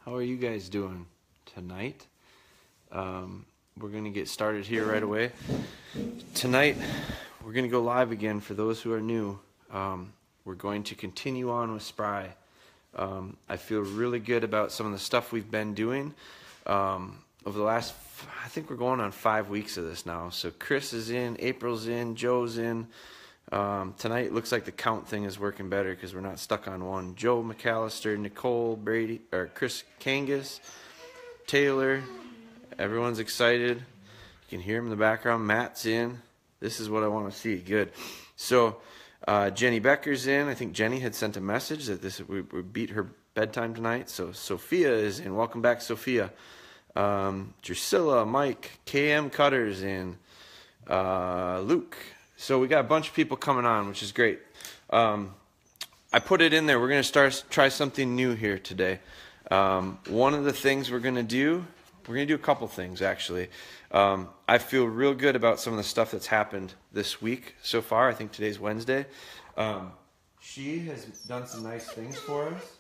How are you guys doing tonight? We're going to get started here right away. Tonight, we're going to go live again for those who are new. We're going to continue on with Spry. I feel really good about some of the stuff we've been doing over the last, I think we're going on 5 weeks of this now. So Chris is in, April's in, Joe's in. Tonight it looks like the count thing is working better because we're not stuck on one. Joe McAllister, Nicole Brady, or Chris Kangas, Taylor. Everyone's excited. You can hear him in the background. Matt's in. This is what I want to see. Good. So Jenny Becker's in. I think Jenny had sent a message that we beat her bedtime tonight. So Sophia is in. Welcome back, Sophia. Drusilla, Mike, KM Cutter's in. Luke. So we got a bunch of people coming on, which is great. I put it in there. We're going to try something new here today. One of the things we're going to do a couple things actually. I feel real good about some of the stuff that's happened this week so far. I think today's Wednesday. She has done some nice things for us.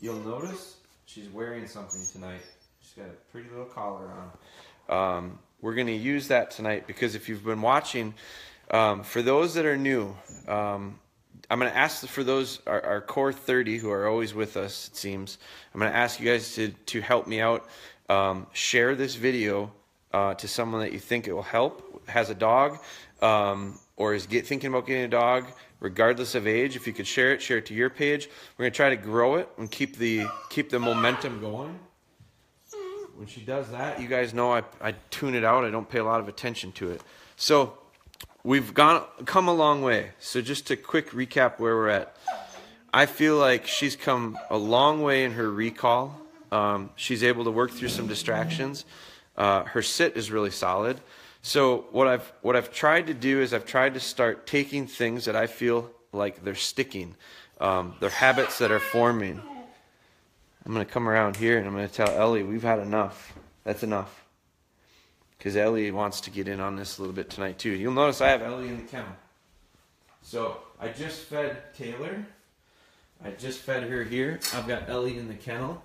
You'll notice she's wearing something tonight. She's got a pretty little collar on. We're going to use that tonight because if you've been watching, for those that are new, I'm going to ask for those, our core 30 who are always with us, it seems, I'm going to ask you guys to help me out. Share this video to someone that you think it will help, has a dog, or is thinking about getting a dog, regardless of age. If you could share it to your page. We're going to try to grow it and keep the momentum going. When she does that, you guys know I tune it out. I don't pay a lot of attention to it. So we've come a long way. So just to quick recap where we're at. I feel like she's come a long way in her recall. She's able to work through some distractions. Her sit is really solid. So what I've tried to do is I've tried to start taking things that I feel like they're sticking. They're habits that are forming. I'm going to come around here and I'm going to tell Ellie we've had enough. That's enough. Because Ellie wants to get in on this a little bit tonight too. You'll notice I have Ellie in the kennel. So I just fed Taylor. I just fed her here. I've got Ellie in the kennel.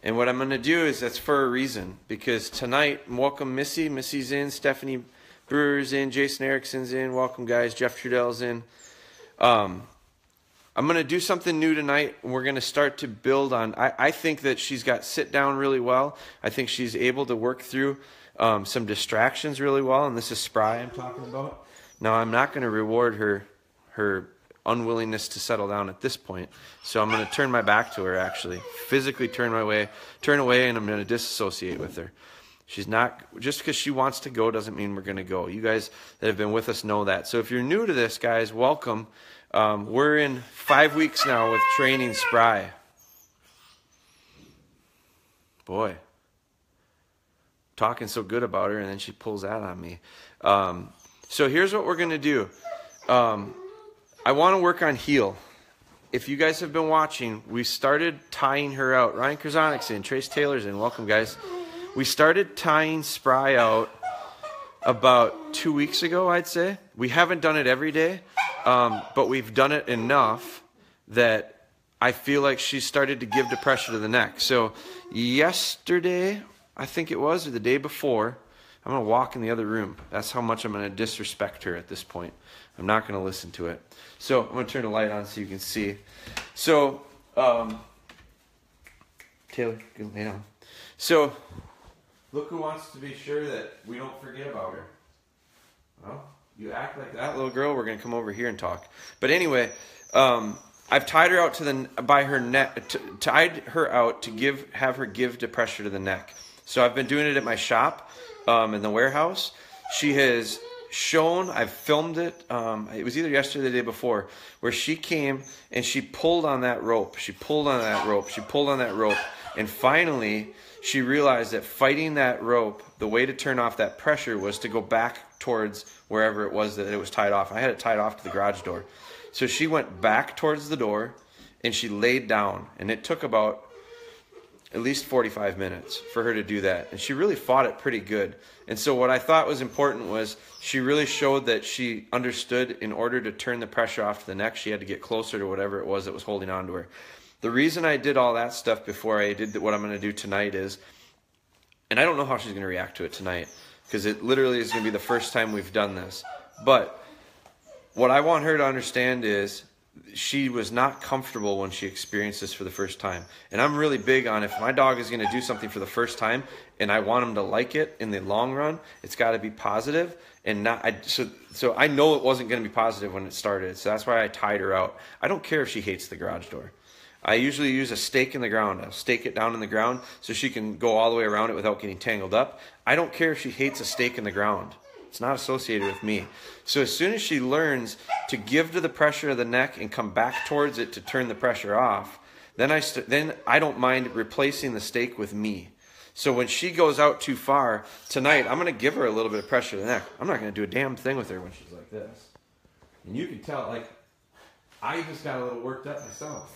And what I'm going to do is that's for a reason. Because tonight, welcome Missy. Missy's in. Stephanie Brewer's in. Jason Erickson's in. Welcome guys. Jeff Trudell's in. I'm going to do something new tonight. We're going to start to build on. I think that she's got sit down really well. I think she's able to work through some distractions really well. And this is Spry I'm talking about. Now, I'm not going to reward her unwillingness to settle down at this point. So I'm going to turn my back to her, actually. Physically turn away, and I'm going to disassociate with her. She's not, just because she wants to go doesn't mean we're going to go. You guys that have been with us know that. So if you're new to this, guys, welcome. We're in 5 weeks now with training Spry. Boy, talking so good about her, and then she pulls that on me. So here's what we're going to do. I want to work on heel. If you guys have been watching, we started tying her out. Ryan Krasonik's in. Trace Taylor's in. Welcome, guys. We started tying Spry out about 2 weeks ago, I'd say. We haven't done it every day. But we've done it enough that I feel like she started to give the pressure to the neck. So yesterday, I think it was, or the day before, I'm going to walk in the other room. That's how much I'm going to disrespect her at this point. I'm not going to listen to it. So I'm going to turn the light on so you can see. So, Taylor, you can lay down. So, look who wants to be sure that we don't forget about her. Well, you act like that little girl, we're going to come over here and talk. But anyway, I've tied her out by her neck, tied her out to have her give the pressure to the neck. So I've been doing it at my shop in the warehouse. She has shown, I've filmed it, it was either yesterday or the day before, where she came and she pulled on that rope. She pulled on that rope. She pulled on that rope. And finally, she realized that fighting that rope, the way to turn off that pressure was to go back towards wherever it was that it was tied off. I had it tied off to the garage door. So she went back towards the door and she laid down. And it took about at least 45 minutes for her to do that. And she really fought it pretty good. And so what I thought was important was she really showed that she understood in order to turn the pressure off to the neck, she had to get closer to whatever it was that was holding on to her. The reason I did all that stuff before I did what I'm going to do tonight is, and I don't know how she's going to react to it tonight, because it literally is going to be the first time we've done this. But what I want her to understand is she was not comfortable when she experienced this for the first time. And I'm really big on, if my dog is going to do something for the first time and I want him to like it in the long run, it's got to be positive and not. So I know it wasn't going to be positive when it started. So that's why I tied her out. I don't care if she hates the garage door. I usually use a stake in the ground. I'll stake it down in the ground so she can go all the way around it without getting tangled up. I don't care if she hates a stake in the ground. It's not associated with me. So as soon as she learns to give to the pressure of the neck and come back towards it to turn the pressure off, then I don't mind replacing the stake with me. So when she goes out too far tonight, I'm going to give her a little bit of pressure to the neck. I'm not going to do a damn thing with her when she's like this. And you can tell, like, I just got a little worked up myself.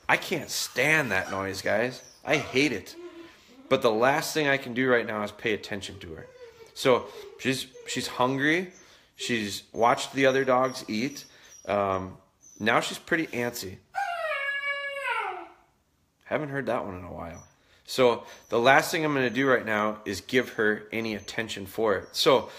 I can't stand that noise, guys. I hate it. But the last thing I can do right now is pay attention to her. So she's hungry. She's watched the other dogs eat. Now she's pretty antsy. Haven't heard that one in a while. So the last thing I'm going to do right now is give her any attention for it. So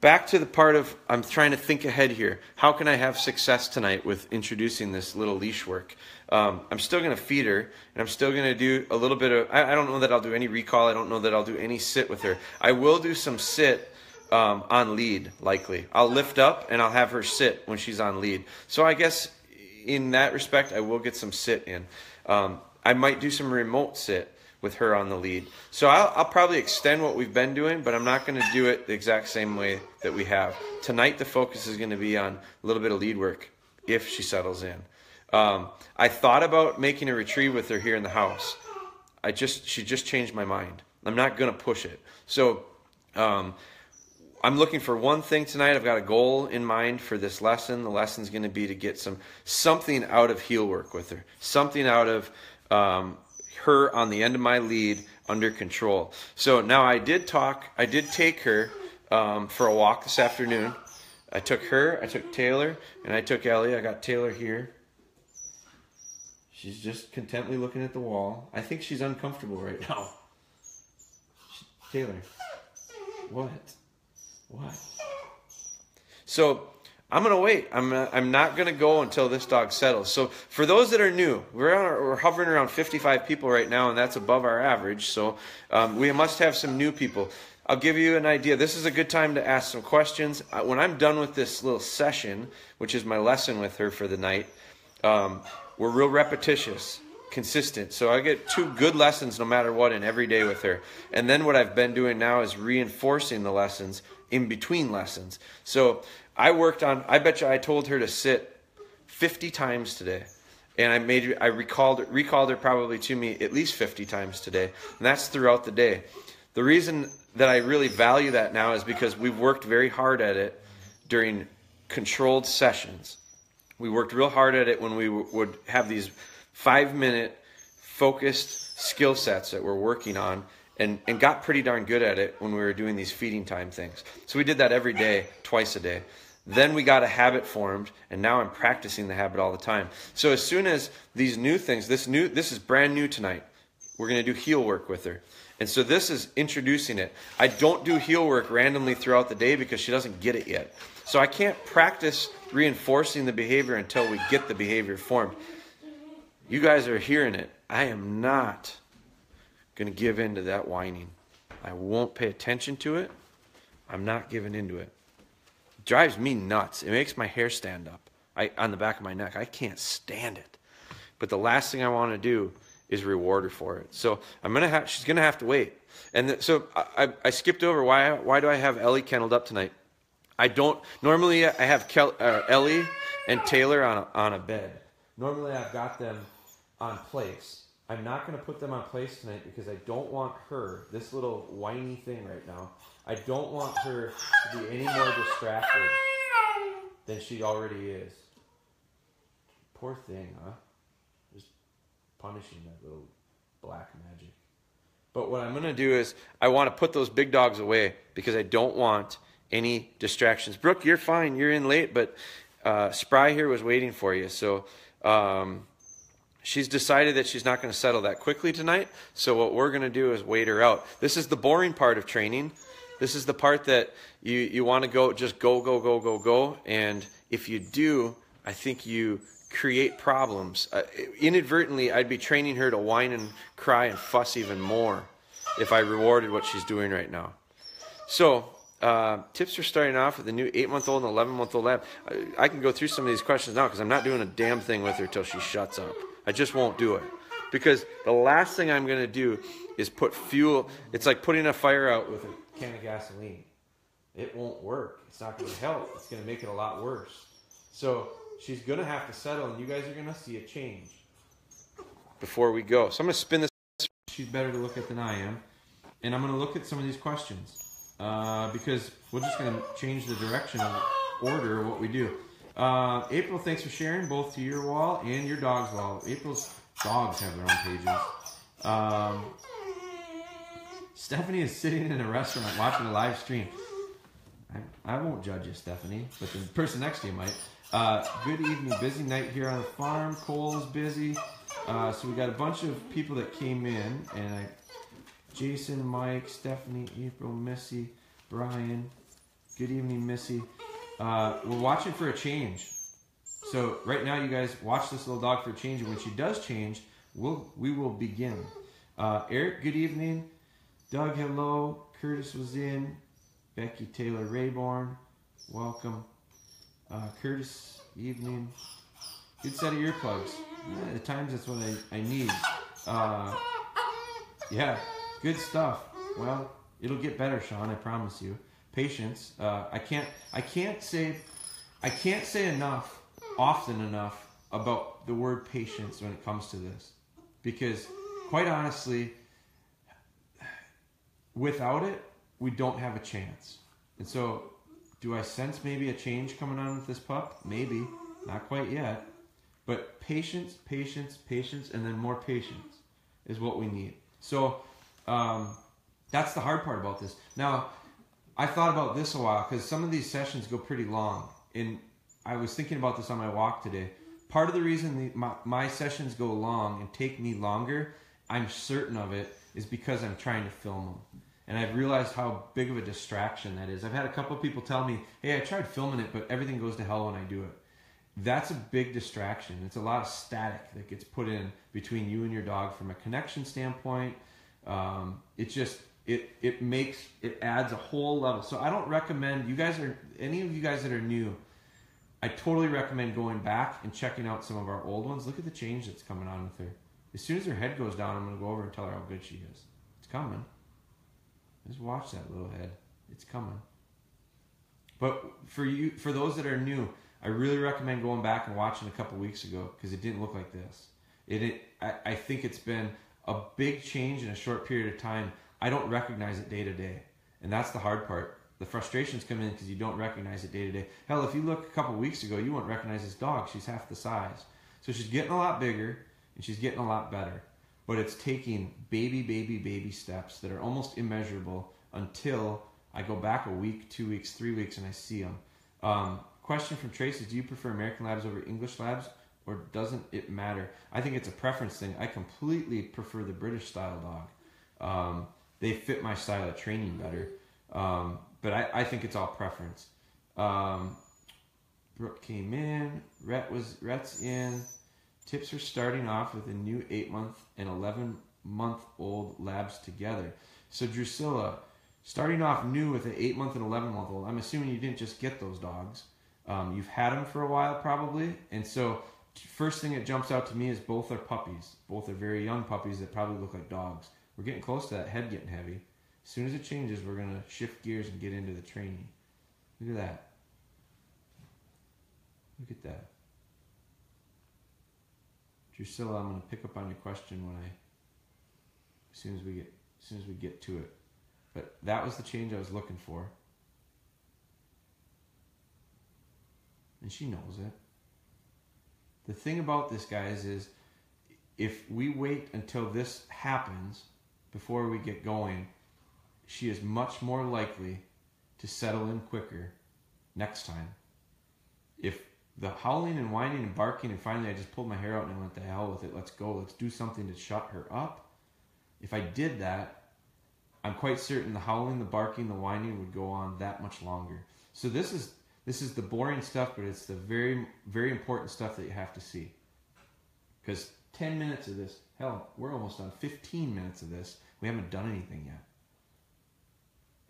back to the part of, I'm trying to think ahead here. How can I have success tonight with introducing this little leash work? I'm still going to feed her, and I'm still going to do a little bit of, I don't know that I'll do any recall. I don't know that I'll do any sit with her. I will do some sit on lead, likely. I'll lift up, and I'll have her sit when she's on lead. So I guess in that respect, I will get some sit in. I might do some remote sit with her on the lead. So I'll probably extend what we've been doing, but I'm not going to do it the exact same way that we have. Tonight, the focus is going to be on a little bit of lead work if she settles in. I thought about making a retrieve with her here in the house. She just changed my mind. I'm not going to push it. So I'm looking for one thing tonight. I've got a goal in mind for this lesson. The lesson's going to be to get something out of heel work with her. Something out of her on the end of my lead under control. So now I did take her for a walk this afternoon. I took her, I took Taylor, and I took Ellie. I got Taylor here. She's just contently looking at the wall. I think she's uncomfortable right now. Taylor, what? So I'm going to wait. I'm not going to go until this dog settles. So for those that are new, we're hovering around 55 people right now, and that's above our average. So we must have some new people. I'll give you an idea. This is a good time to ask some questions. When I'm done with this little session, which is my lesson with her for the night, we're real repetitious, consistent. So I get 2 good lessons no matter what in every day with her. And then what I've been doing now is reinforcing the lessons in between lessons. So I bet you I told her to sit 50 times today. And I recalled her probably to me at least 50 times today. And that's throughout the day. The reason that I really value that now is because we've worked very hard at it during controlled sessions. We worked real hard at it when we would have these 5-minute focused skill sets that we're working on, and got pretty darn good at it when we were doing these feeding time things. So we did that every day, twice a day. Then we got a habit formed, and now I'm practicing the habit all the time. So as soon as these new things, this is brand new tonight. We're going to do heel work with her. And so this is introducing it. I don't do heel work randomly throughout the day because she doesn't get it yet. So I can't practice reinforcing the behavior until we get the behavior formed. You guys are hearing it. I am not going to give in to that whining. I won't pay attention to it. I'm not giving into it. It drives me nuts. It makes my hair stand up on the back of my neck. I can't stand it. But the last thing I want to do is reward her for it. So she's going to have to wait. And so I skipped over why do I have Ellie kenneled up tonight? Normally I have Ellie and Taylor on a bed. Normally I've got them on place. I'm not going to put them on place tonight because I don't want her, this little whiny thing right now, I don't want her to be any more distracted than she already is. Poor thing, huh? Just punishing that little black magic. But what I'm going to do is I want to put those big dogs away because I don't want any distractions. Brooke, you're fine. You're in late, but Spry here was waiting for you. So she's decided that she's not going to settle that quickly tonight. So what we're going to do is wait her out. This is the boring part of training. This is the part that you want to go, just go, go, go, go, go. And if you do, I think you create problems. Inadvertently, I'd be training her to whine and cry and fuss even more if I rewarded what she's doing right now. So tips for starting off with a new 8-month-old and 11-month-old lab. I can go through some of these questions now because I'm not doing a damn thing with her till she shuts up. I just won't do it. Because the last thing I'm going to do is put fuel. It's like putting a fire out with a can of gasoline. It won't work. It's not going to help. It's going to make it a lot worse. So she's going to have to settle, and you guys are going to see a change before we go. So I'm going to spin this. She's better to look at than I am. And I'm going to look at some of these questions because we're just going to change the direction of order of what we do. April, thanks for sharing both to your wall and your dog's wall. April's dogs have their own pages. Stephanie is sitting in a restaurant watching a live stream. I won't judge you, Stephanie, but the person next to you might. Good evening. Busy night here on the farm. Cole is busy. So we got a bunch of people that came in, and Jason, Mike, Stephanie, April, Missy, Brian. Good evening, Missy. We're watching for a change. So right now, you guys watch this little dog for a change, and when she does change, we will begin. Eric, good evening. Doug, hello. Curtis was in. Becky Taylor Rayborn, welcome. Curtis, evening. Good set of earplugs. Yeah, at times that's what I need. Yeah, good stuff. Well, it'll get better, Sean. I promise you. Patience. I can't say often enough about the word patience when it comes to this, because quite honestly, without it, we don't have a chance. And so, do I sense maybe a change coming on with this pup? Maybe. Not quite yet. But patience, patience, patience, and then more patience is what we need. So, that's the hard part about this. Now, I thought about this a while because some of these sessions go pretty long. And I was thinking about this on my walk today. Part of the reason my sessions go long and take me longer, I'm certain of it, is because I'm trying to film them. And I've realized how big of a distraction that is. I've had a couple of people tell me, hey, I tried filming it, but everything goes to hell when I do it. That's a big distraction. It's a lot of static that gets put in between you and your dog from a connection standpoint. It adds a whole level. So I don't recommend, any of you guys that are new, I totally recommend going back and checking out some of our old ones. Look at the change that's coming on with her. As soon as her head goes down, I'm going to go over and tell her how good she is. It's coming. Just watch that little head. It's coming. But for those that are new, I really recommend going back and watching a couple weeks ago because it didn't look like this. I think it's been a big change in a short period of time. I don't recognize it day to day. And that's the hard part. The frustrations come in because you don't recognize it day to day. Hell, if you look a couple weeks ago, you won't recognize this dog. She's half the size. So she's getting a lot bigger and she's getting a lot better. But it's taking baby steps that are almost immeasurable until I go back a week, 2 weeks, 3 weeks, and I see them. Question from Tracy, do you prefer American Labs over English Labs, or doesn't it matter? I think it's a preference thing. I completely prefer the British style dog. They fit my style of training better. But I think it's all preference. Brooke came in. Rhett's in. Tips for starting off with a new 8-month and 11-month-old labs together. So Drusilla, starting off new with an 8-month and 11-month-old, I'm assuming you didn't just get those dogs. You've had them for a while probably. And so first thing that jumps out to me is both are puppies. Both are very young puppies that probably look like dogs. We're getting close to that head getting heavy. As soon as it changes, we're going to shift gears and get into the training. Look at that. Look at that. Drusilla, I'm going to pick up on your question as soon as we get to it. But that was the change I was looking for. And she knows it. The thing about this, guys, is if we wait until this happens before we get going, she is much more likely to settle in quicker next time. If the howling and whining and barking, and finally I just pulled my hair out and I went, to hell with it, let's go, let's do something to shut her up. If I did that, I'm quite certain the howling, the barking, the whining would go on that much longer. So this is the boring stuff, but it's the very, very important stuff that you have to see. Because 10 minutes of this, hell, we're almost on 15 minutes of this. We haven't done anything yet.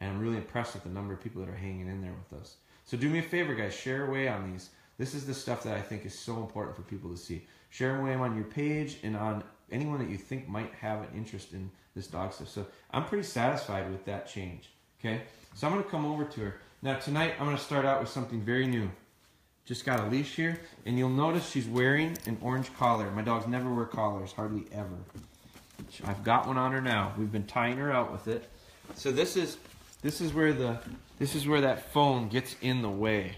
And I'm really impressed with the number of people that are hanging in there with us. So do me a favor, guys, share away on these. This is the stuff that I think is so important for people to see. Share away on your page and on anyone that you think might have an interest in this dog stuff. So I'm pretty satisfied with that change. Okay? So I'm going to come over to her. Now tonight I'm going to start out with something very new. Just got a leash here, and you'll notice she's wearing an orange collar. My dogs never wear collars, hardly ever. I've got one on her now. We've been tying her out with it. So this is where that phone gets in the way.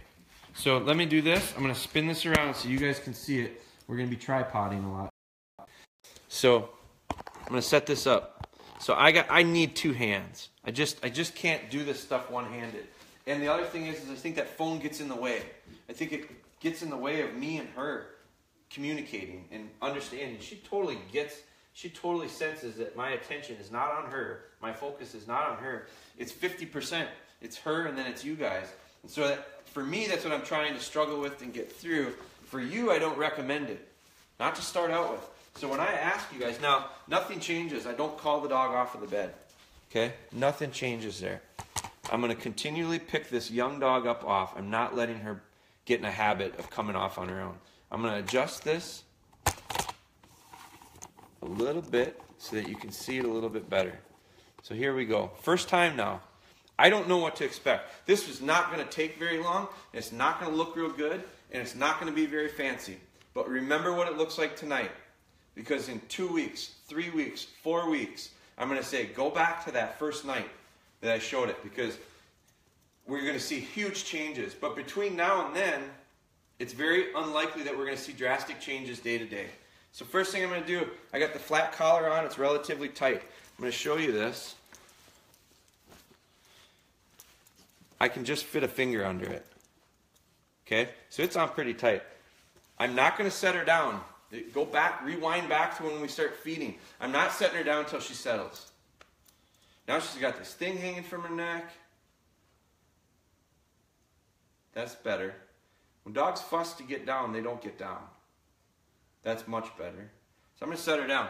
So let me do this. I'm going to spin this around so you guys can see it. We're going to be tripoding a lot. So I'm going to set this up. So I need two hands. I just can't do this stuff one-handed. And the other thing is I think that phone gets in the way. I think it gets in the way of me and her communicating and understanding. She totally senses that my attention is not on her. My focus is not on her. It's 50%. It's her, and then it's you guys. And so for me, that's what I'm trying to struggle with and get through. For you, I don't recommend it. Not to start out with. So when I ask you guys, now, nothing changes. I don't call the dog off of the bed. Okay? Nothing changes there. I'm going to continually pick this young dog up off. I'm not letting her get in a habit of coming off on her own. I'm going to adjust this a little bit so that you can see it a little bit better. So here we go. First time now. I don't know what to expect. This is not going to take very long. It's not going to look real good, and it's not going to be very fancy. But remember what it looks like tonight. Because in 2 weeks, 3 weeks, 4 weeks, I'm going to say, go back to that first night that I showed it. Because we're going to see huge changes. But between now and then, it's very unlikely that we're going to see drastic changes day to day. So first thing I'm going to do, I got the flat collar on. It's relatively tight. I'm going to show you this. I can just fit a finger under it. Okay? So it's on pretty tight. I'm not going to set her down. Go back, rewind back to when we start feeding. I'm not setting her down until she settles. Now she's got this thing hanging from her neck. That's better. When dogs fuss to get down, they don't get down. That's much better. So I'm going to set her down.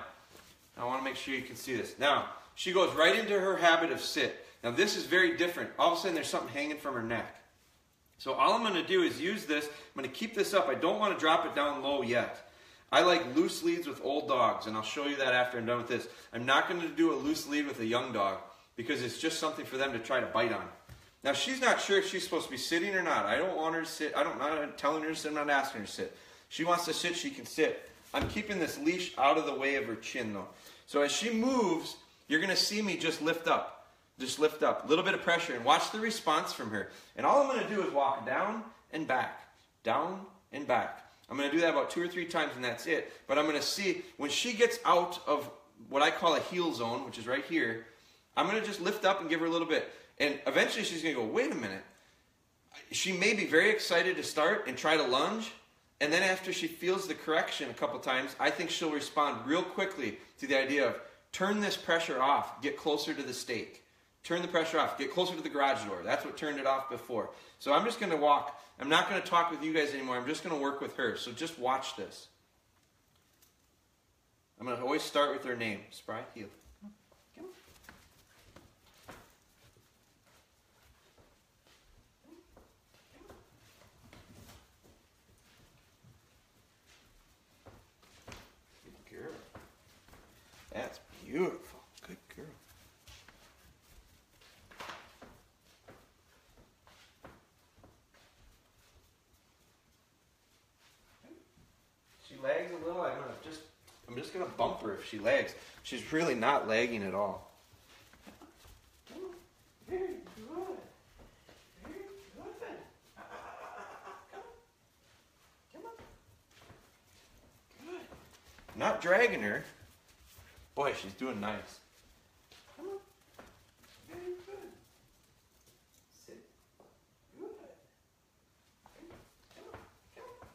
I want to make sure you can see this. Now, she goes right into her habit of sit. Now this is very different. All of a sudden there's something hanging from her neck. So all I'm going to do is use this. I'm going to keep this up. I don't want to drop it down low yet. I like loose leads with old dogs, and I'll show you that after I'm done with this. I'm not going to do a loose lead with a young dog because it's just something for them to try to bite on. Now she's not sure if she's supposed to be sitting or not. I don't want her to sit. I'm not telling her to sit. I'm not asking her to sit. She wants to sit, she can sit. I'm keeping this leash out of the way of her chin though. So as she moves, you're going to see me just lift up. Just lift up. A little bit of pressure and watch the response from her. And all I'm going to do is walk down and back. Down and back. I'm going to do that about 2 or 3 times and that's it. But I'm going to see when she gets out of what I call a heel zone, which is right here, I'm going to just lift up and give her a little bit. And eventually she's going to go, wait a minute. She may be very excited to start and try to lunge. And then after she feels the correction a couple times, I think she'll respond real quickly to the idea of turn this pressure off, get closer to the stake. Turn the pressure off, get closer to the garage door. That's what turned it off before. So I'm just going to walk. I'm not going to talk with you guys anymore. I'm just going to work with her. So just watch this. I'm going to always start with her name. Spry, heel. Come on. Good girl. That's beautiful. Good girl. Lags a little, I'm just going to bump her if she lags. She's really not lagging at all. Very good. Very good. Come on. Good. I'm not dragging her. Boy, she's doing nice. Come on. Very good. Sit. Good. Come on. Come on.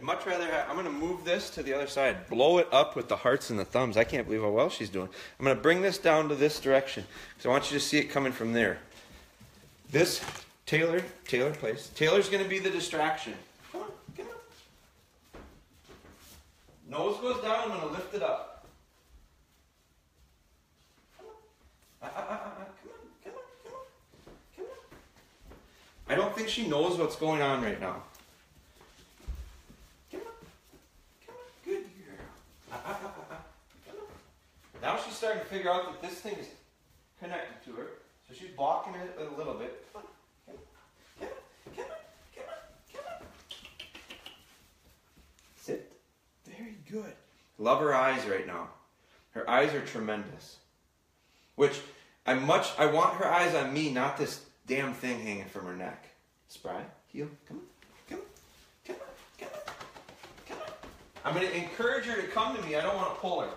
much rather have, I'm going to move this to the other side. Blow it up with the hearts and the thumbs. I can't believe how well she's doing. I'm going to bring this down to this direction because I want you to see it coming from there. This, Taylor place. Taylor's going to be the distraction. Come on, come on. Nose goes down, I'm going to lift it up. Come on. Come on, come on, come on, come on. I don't think she knows what's going on right now. Now she's starting to figure out that this thing is connected to her, so she's blocking it a little bit. Come on, come on, come on, come on, come on. Sit. Very good. Love her eyes right now. Her eyes are tremendous. Which, I want her eyes on me, not this damn thing hanging from her neck. Spry, heel, come on, come on, come on, come on, come on. I'm going to encourage her to come to me. I don't want to pull her.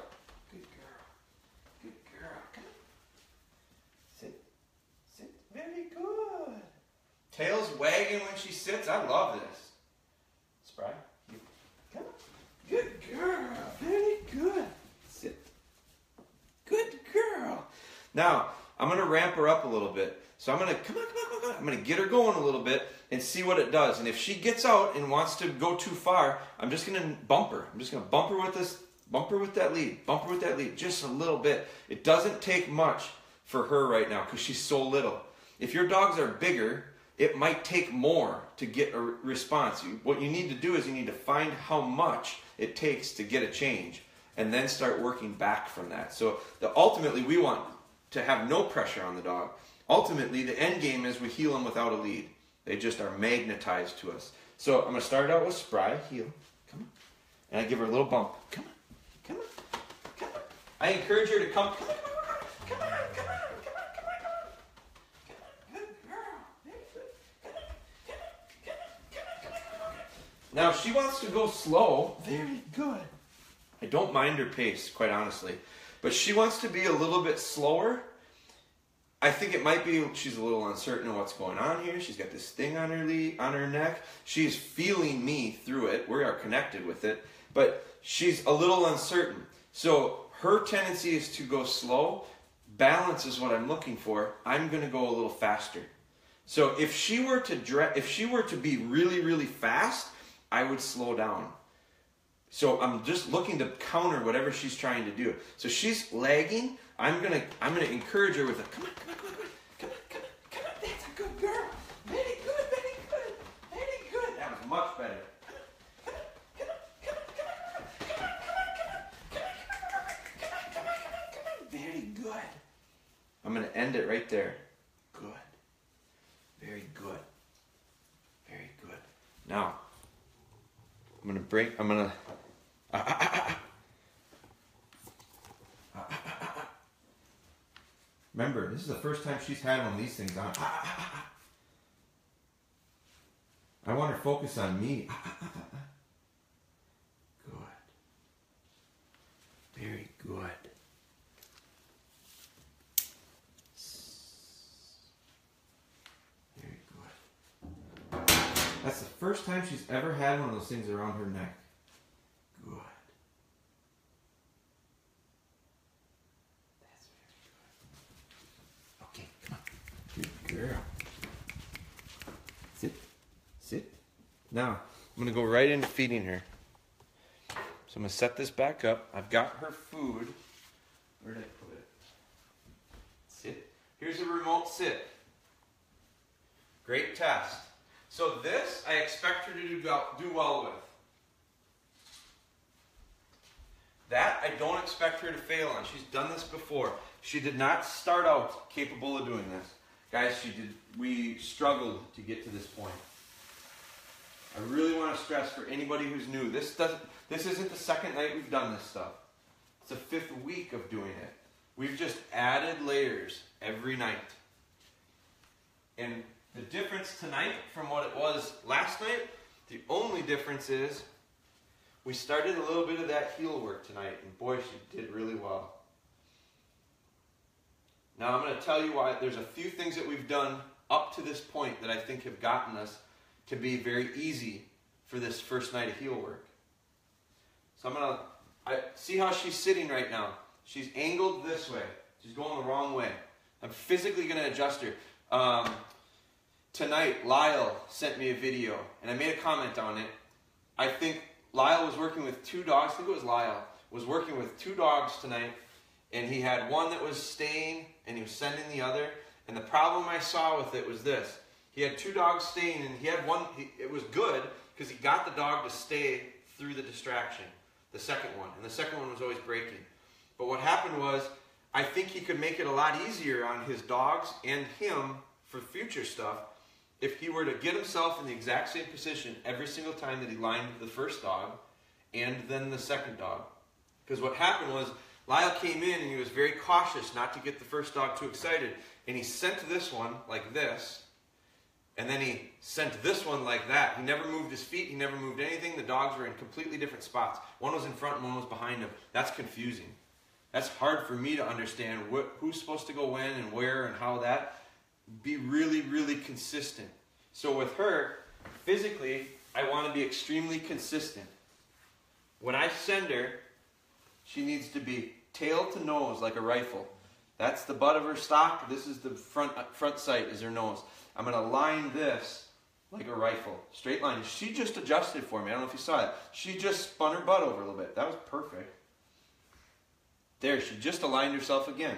Good girl. Good girl. Come on. Sit. Sit. Very good. Tail's wagging when she sits. I love this. Spry. Come on. Good girl. Very good. Sit. Good girl. Now, I'm going to ramp her up a little bit. So I'm going to, come on. I'm going to get her going a little bit and see what it does. And if she gets out and wants to go too far, I'm just going to bump her. I'm just going to bump her with this, bump her with that lead, bump her with that lead, just a little bit. It doesn't take much for her right now because she's so little. If your dogs are bigger, it might take more to get a response. What you need to do is you need to find how much it takes to get a change and then start working back from that. So ultimately, we want to have no pressure on the dog. Ultimately, the end game is we heel them without a lead. They just are magnetized to us. So I'm going to start out with Spry, heel. Come on. And I give her a little bump. Come on. Come on. Come on. I encourage her to come. Come on. Come on. Come on. Come on. Come on. Come on. Good girl. Very good. Come on. Come on. Come on. Come on. Come on. Come on. Now, if she wants to go slow, very good. I don't mind her pace, quite honestly. But she wants to be a little bit slower. I think it might be she's a little uncertain of what's going on here. She's got this thing on her neck. She's feeling me through it. We are connected with it. But she's a little uncertain. So her tendency is to go slow. Balance is what I'm looking for. I'm going to go a little faster. So if she were to be really, really fast, I would slow down. So I'm just looking to counter whatever she's trying to do. So she's lagging. I'm gonna encourage her with a come on, come on, come on, come on, come on, come on. That's a good girl. Very good, very good, very good. That was much better. Come on, come on, come on, come on, come on, come on, come on, come on, come on, come on, come on. Very good. I'm gonna end it right there. Good. Very good. Very good. Now remember, this is the first time she's had one of these things on. I want her to focus on me. Good. Very good. Very good. That's the first time she's ever had one of those things around her neck. Good. Girl. Sit. Sit. Now, I'm going to go right into feeding her. So I'm going to set this back up. I've got her food. Where did I put it? Sit. Here's a remote sit. Great test. So this, I expect her to do well with. That, I don't expect her to fail on. She's done this before. She did not start out capable of doing this. Guys, we struggled to get to this point. I really want to stress for anybody who's new, this isn't the second night we've done this stuff. It's the 5th week of doing it. We've just added layers every night. And the difference tonight from what it was last night, the only difference is we started a little bit of that heel work tonight, and boy, she did really well. Now I'm going to tell you why. There's a few things that we've done up to this point that I think have gotten us to be very easy for this first night of heel work. So I see how she's sitting right now. She's angled this way. She's going the wrong way. I'm physically going to adjust her. Tonight, Lyle sent me a video, and I made a comment on it. I think Lyle was working with 2 dogs. I think it was Lyle. Was working with 2 dogs tonight, and he had one that was staying, and he was sending the other. And the problem I saw with it was this. He had 2 dogs staying, and he had one. It was good because he got the dog to stay through the distraction, the second one. And the second one was always breaking. But what happened was, I think he could make it a lot easier on his dogs and him for future stuff if he were to get himself in the exact same position every single time that he lined the first dog and then the second dog. Because what happened was, Lyle came in and he was very cautious not to get the first dog too excited. And he sent this one like this. And then he sent this one like that. He never moved his feet. He never moved anything. The dogs were in completely different spots. One was in front and one was behind him. That's confusing. That's hard for me to understand who's supposed to go when and where and how that. Be really, really consistent. So with her, physically, I want to be extremely consistent. When I send her, she needs to be tail to nose like a rifle. That's the butt of her stock. This is the front sight is her nose. I'm going to line this like a rifle. Straight line. She just adjusted for me. I don't know if you saw it. She just spun her butt over a little bit. That was perfect. There, she just aligned herself again.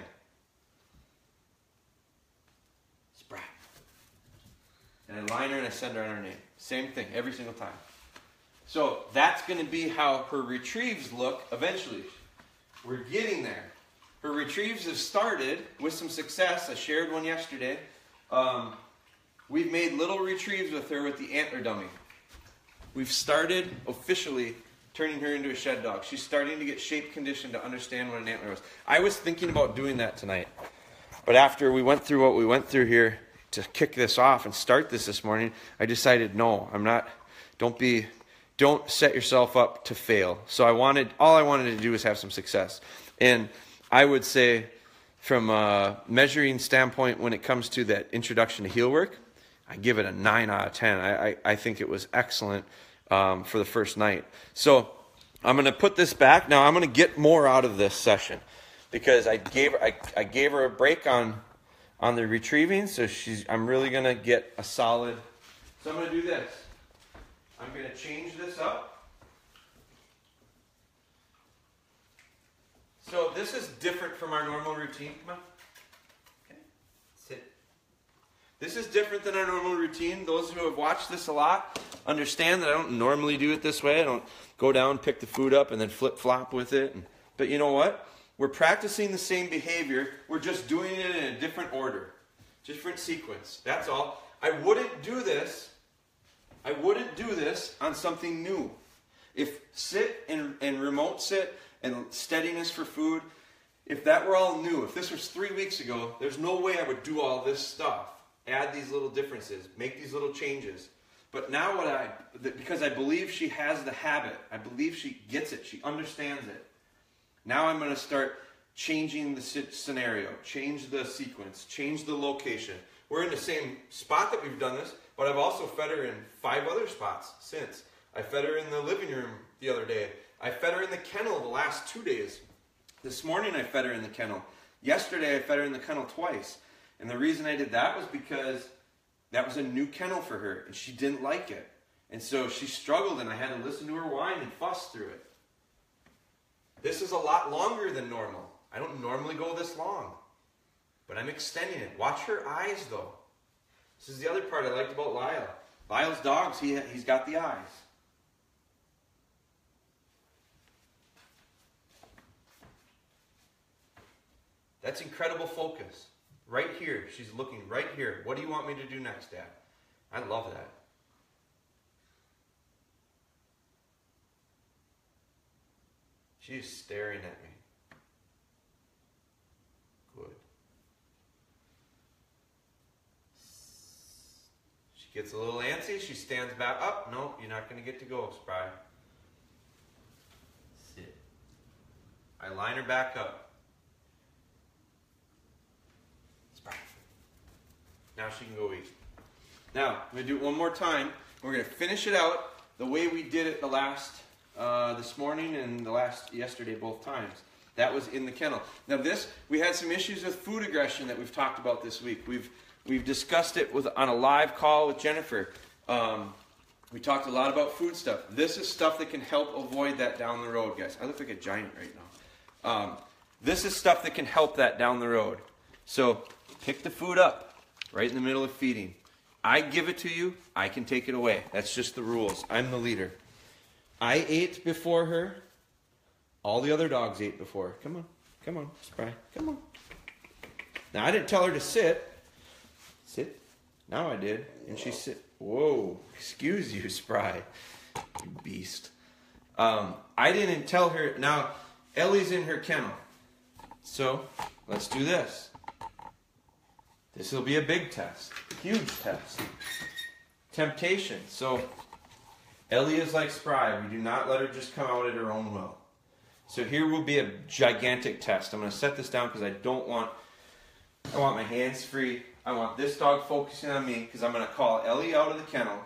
Spry. And I line her and I send her on her name. Same thing every single time. So that's going to be how her retrieves look eventually. We're getting there. Her retrieves have started with some success. I shared one yesterday. We've made little retrieves with her with the antler dummy. We've started officially turning her into a shed dog. She's starting to get shape conditioned to understand what an antler was. I was thinking about doing that tonight. But after we went through what we went through here to kick this off and start this morning, I decided no, I'm not. Don't set yourself up to fail. So all I wanted to do was have some success. And I would say from a measuring standpoint when it comes to that introduction to heel work, I give it a 9 out of 10. I think it was excellent for the first night. So I'm going to put this back. Now I'm going to get more out of this session because I gave her a break on the retrieving. So I'm really going to get a solid. So I'm going to do this. I'm going to change this up. So this is different from our normal routine. Come on. Okay. Sit. This is different than our normal routine. Those who have watched this a lot understand that I don't normally do it this way. I don't go down, pick the food up, and then flip-flop with it. But you know what? We're practicing the same behavior. We're just doing it in a different order. Different sequence. That's all. I wouldn't do this on something new. If sit and remote sit and steadiness for food, if that were all new, if this was 3 weeks ago, there's no way I would do all this stuff. Add these little differences, make these little changes. But now because I believe she has the habit, I believe she gets it, she understands it. Now I'm going to start changing the scenario, change the sequence, change the location. We're in the same spot that we've done this, but I've also fed her in 5 other spots since. I fed her in the living room the other day. I fed her in the kennel the last 2 days. This morning I fed her in the kennel. Yesterday I fed her in the kennel twice. And the reason I did that was because that was a new kennel for her, and she didn't like it. And so she struggled, and I had to listen to her whine and fuss through it. This is a lot longer than normal. I don't normally go this long, but I'm extending it. Watch her eyes, though. This is the other part I liked about Lyle. Lyle's dogs, he's got the eyes. That's incredible focus. Right here. She's looking right here. What do you want me to do next, Dad? I love that. She's staring at me. Good. She gets a little antsy. She stands back up. No, you're not going to get to go, Spry. Sit. I line her back up. Now she can go eat. Now, I'm going to do it one more time. We're going to finish it out the way we did it this morning and yesterday, both times. That was in the kennel. Now we had some issues with food aggression that we've talked about this week. We've discussed it on a live call with Jennifer. We talked a lot about food stuff. This is stuff that can help avoid that down the road, guys. I look like a giant right now. This is stuff that can help that down the road. So pick the food up right in the middle of feeding. I give it to you, I can take it away. That's just the rules. I'm the leader. I ate before her. All the other dogs ate before. Come on, Spry, come on. Now I didn't tell her to sit. Sit. Now I did, and she sit. Whoa, excuse you, Spry, you beast. I didn't tell her. Now Ellie's in her kennel, so let's do this. This will be a big test, huge test. Temptation. So Ellie is like Spry. We do not let her just come out at her own will. So here will be a gigantic test. I'm going to set this down because I want my hands free. I want this dog focusing on me because I'm going to call Ellie out of the kennel,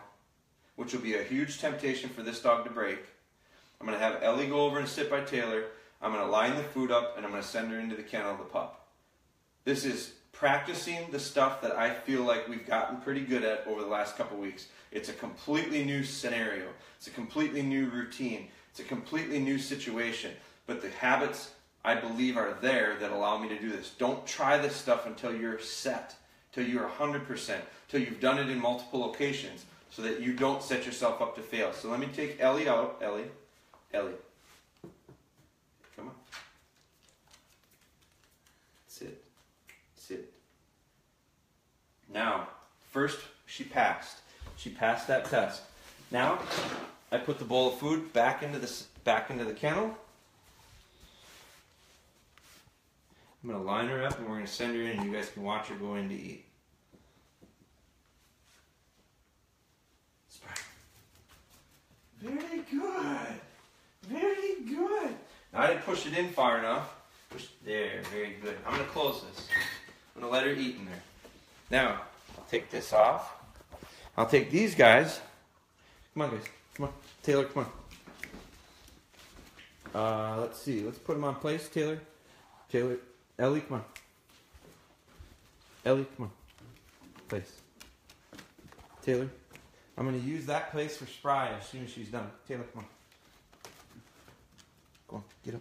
which will be a huge temptation for this dog to break. I'm going to have Ellie go over and sit by Taylor. I'm going to line the food up and I'm going to send her into the kennel of the pup. This is practicing the stuff that I feel like we've gotten pretty good at over the last couple weeks. It's a completely new scenario. It's a completely new routine. It's a completely new situation. But the habits, I believe, are there that allow me to do this. Don't try this stuff until you're set, till you're 100%, till you've done it in multiple locations, so that you don't set yourself up to fail. So let me take Ellie out. Ellie. Come on. Sit. Sit. Now, first she passed. She passed that test. Now, I put the bowl of food back into the kennel. I'm going to line her up and we're going to send her in and you guys can watch her go in to eat. Spry. Very good. Very good. Now I didn't push it in far enough. There, very good. I'm going to close this. I'm going to let her eat in there. Now, I'll take this off. I'll take these guys. Come on, guys. Come on. Taylor, come on. Let's see. Let's put them on place, Taylor. Ellie, come on. Ellie, come on. Place. Taylor. I'm going to use that place for Spry as soon as she's done. Taylor, come on. Go on. Get up.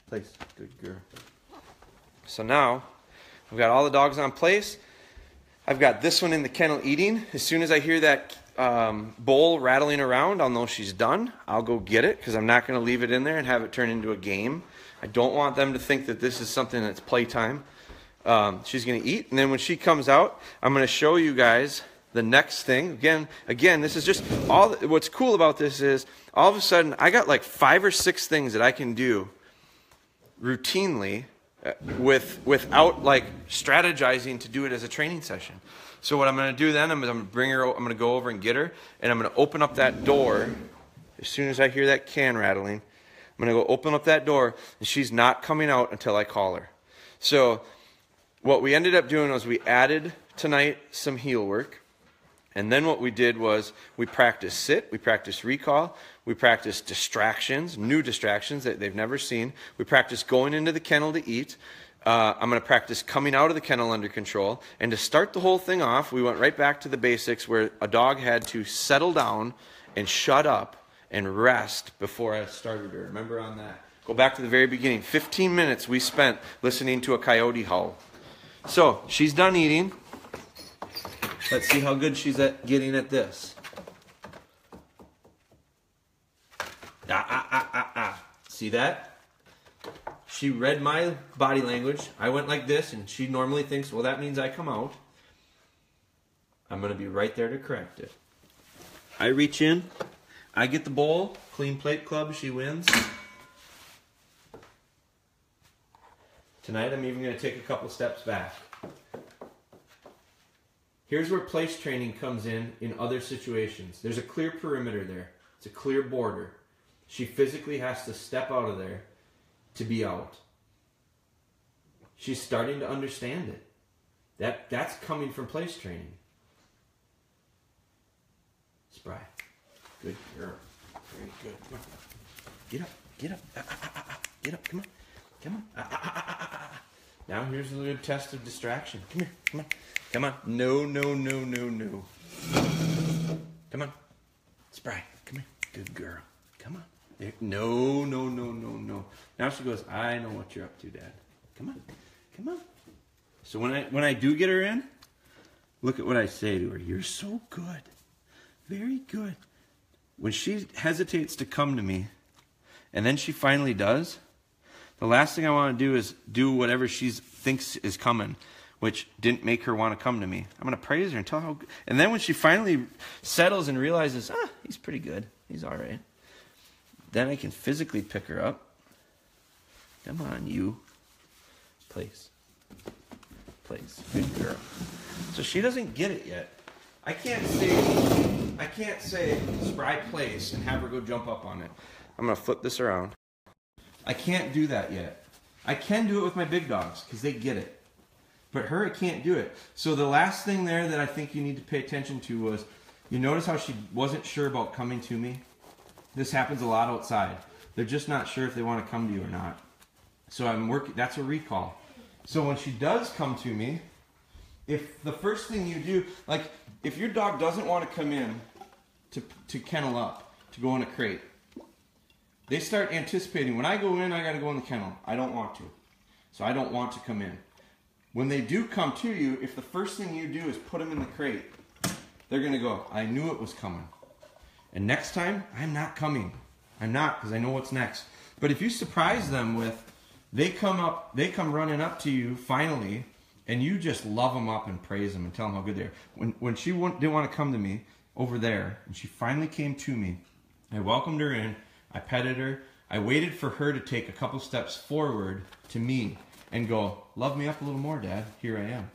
Place. Good girl. So now, I've got all the dogs on place. I've got this one in the kennel eating. As soon as I hear that bowl rattling around, I'll know she's done. I'll go get it because I'm not going to leave it in there and have it turn into a game. I don't want them to think that this is something that's playtime. She's going to eat, and then when she comes out, I'm going to show you guys the next thing. Again, this is just all. What's cool about this is all of a sudden I got like 5 or 6 things that I can do routinely without like strategizing to do it as a training session. So what I'm going to do then, I'm going to bring her. I'm going to go over and get her, and I'm going to open up that door as soon as I hear that can rattling. I'm going to go open up that door, and she's not coming out until I call her. So what we ended up doing was we added tonight some heel work, and then what we did was we practiced sit, we practiced recall, we practiced distractions, new distractions that they've never seen. We practiced going into the kennel to eat. I'm going to practice coming out of the kennel under control. And to start the whole thing off, we went right back to the basics where a dog had to settle down and shut up and rest before I started her. Remember on that. Go back to the very beginning. 15 minutes we spent listening to a coyote howl. So, she's done eating. Let's see how good she's at getting at this. See that? She read my body language. I went like this, and she normally thinks, well, that means I come out. I'm going to be right there to correct it. I reach in. I get the bowl, clean plate club, she wins. Tonight I'm even going to take a couple steps back. Here's where place training comes in other situations. There's a clear perimeter there. It's a clear border. She physically has to step out of there to be out. She's starting to understand it. That's coming from place training. Spry. Good girl. Very good. Come on. Get up. Get up. Get up. Come on. Come on. Now here's a little test of distraction. Come here. Come on. Come on. No, no, no, no, no. Come on. Spry. Come here. Good girl. Come on. There. No, no, no, no, no. Now she goes, I know what you're up to, Dad. Come on. Come on. So when I do get her in, look at what I say to her. You're so good. Very good. When she hesitates to come to me, and then she finally does, the last thing I want to do is do whatever she thinks is coming, which didn't make her want to come to me. I'm going to praise her and tell her how good. And then when she finally settles and realizes, he's pretty good. He's all right. Then I can physically pick her up. Come on, you. Place. Place. Good girl. So she doesn't get it yet. I can't say Spry place and have her go jump up on it. I'm going to flip this around. I can't do that yet. I can do it with my big dogs because they get it. But her, I can't do it. So the last thing there that I think you need to pay attention to was, you notice how she wasn't sure about coming to me? This happens a lot outside. They're just not sure if they want to come to you or not. So I'm working, that's a recall. So when she does come to me, if the first thing you do, like if your dog doesn't want to come in to kennel up, to go in a crate, they start anticipating, when I go in, I got to go in the kennel. I don't want to. So I don't want to come in. When they do come to you, if the first thing you do is put them in the crate, they're going to go, I knew it was coming. And next time, I'm not coming. I'm not, because I know what's next. But if you surprise them with, they come running up to you finally, and you just love them up and praise them and tell them how good they are. When she didn't want to come to me over there, and she finally came to me, I welcomed her in, I petted her, I waited for her to take a couple steps forward to me and go, love me up a little more, Dad, here I am.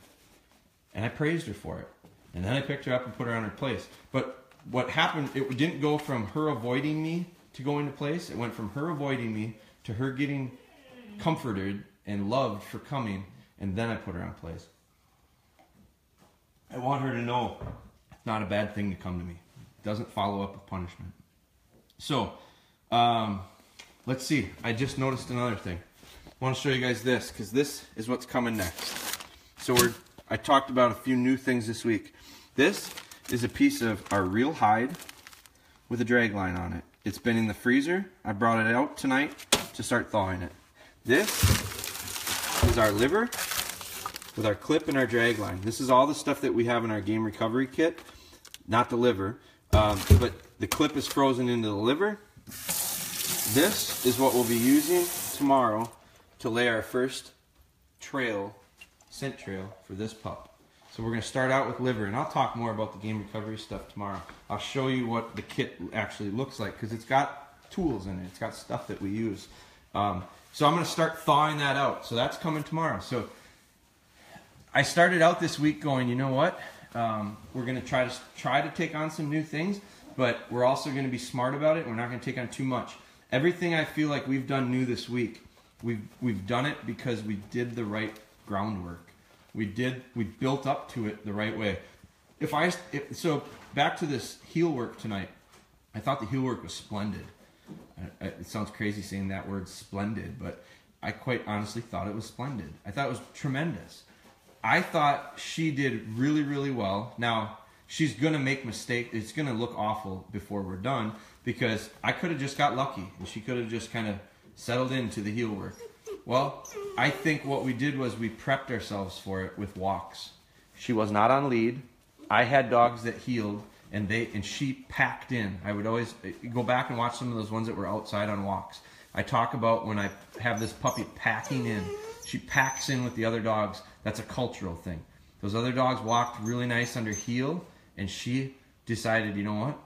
And I praised her for it. And then I picked her up and put her on her place. But what happened, it didn't go from her avoiding me to going to place. It went from her avoiding me to her getting comforted and loved for coming, and then I put her on place. I want her to know it's not a bad thing to come to me. It doesn't follow up with punishment. So, let's see. I just noticed another thing. I want to show you guys this, because this is what's coming next. So I talked about a few new things this week. This is a piece of our real hide with a drag line on it. It's been in the freezer. I brought it out tonight to start thawing it. This is our liver with our clip and our drag line. This is all the stuff that we have in our game recovery kit. Not the liver, but the clip is frozen into the liver. This is what we'll be using tomorrow to lay our first scent trail for this pup. So we're going to start out with liver, and I'll talk more about the game recovery stuff tomorrow. I'll show you what the kit actually looks like, because it's got tools in it. It's got stuff that we use. So I'm going to start thawing that out. So that's coming tomorrow. So I started out this week going, you know what? We're going to try to take on some new things, but we're also going to be smart about it. We're not going to take on too much. Everything I feel like we've done new this week, we've done it because we did the right groundwork. We built up to it the right way. So back to this heel work tonight. I thought the heel work was splendid. It sounds crazy saying that word, splendid, but I quite honestly thought it was splendid. I thought it was tremendous. I thought she did really, really well. Now, she's going to make mistakes. It's going to look awful before we're done, because I could have just got lucky, and she could have just kind of settled into the heel work. Well, I think what we did was we prepped ourselves for it with walks. She was not on lead. I had dogs that heeled, and she packed in. I would always go back and watch some of those ones that were outside on walks. I talk about when I have this puppy packing in. She packs in with the other dogs. That's a cultural thing. Those other dogs walked really nice under heel, and she decided, you know what?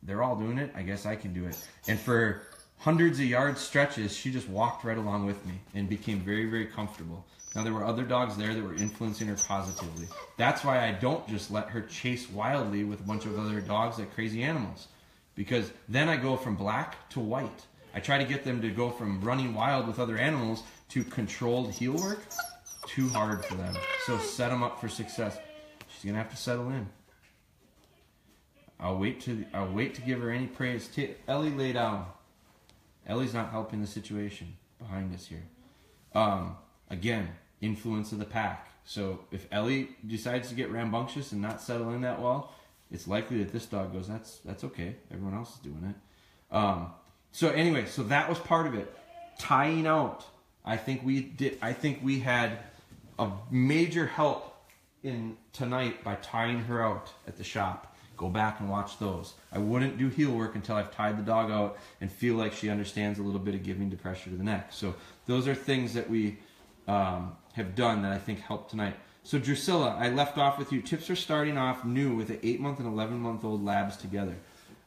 They're all doing it. I guess I can do it. And for hundreds of yard stretches, she just walked right along with me and became very, very comfortable. Now, there were other dogs there that were influencing her positively. That's why I don't just let her chase wildly with a bunch of other dogs like crazy animals, because then I go from black to white. I try to get them to go from running wild with other animals to controlled heel work. Too hard for them. So set them up for success. She's going to have to settle in. I'll wait to give her any praise. Ellie, lay down. Ellie's not helping the situation behind us here. Again, influence of the pack. So if Ellie decides to get rambunctious and not settle in that well, it's likely that this dog goes, that's okay. Everyone else is doing it. So anyway, so that was part of it. Tying out. I think we had a major help in tonight by tying her out at the shop. Go back and watch those. I wouldn't do heel work until I've tied the dog out and feel like she understands a little bit of giving to pressure to the neck. So those are things that we have done that I think helped tonight. So Drusilla, I left off with you. Tips for starting off new with an 8-month and 11-month-old labs together.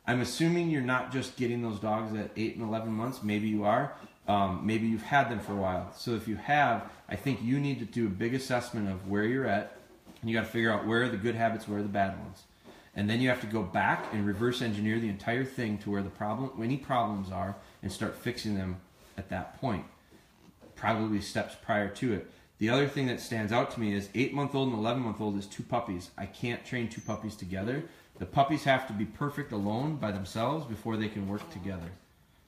I'm assuming you're not just getting those dogs at 8 and 11 months. Maybe you are. Maybe you've had them for a while. So if you have, I think you need to do a big assessment of where you're at. And you got to figure out where are the good habits, where are the bad ones. And then you have to go back and reverse engineer the entire thing to where any problems are and start fixing them at that point. Probably steps prior to it. The other thing that stands out to me is 8-month-old and 11-month-old is 2 puppies. I can't train 2 puppies together. The puppies have to be perfect alone by themselves before they can work together.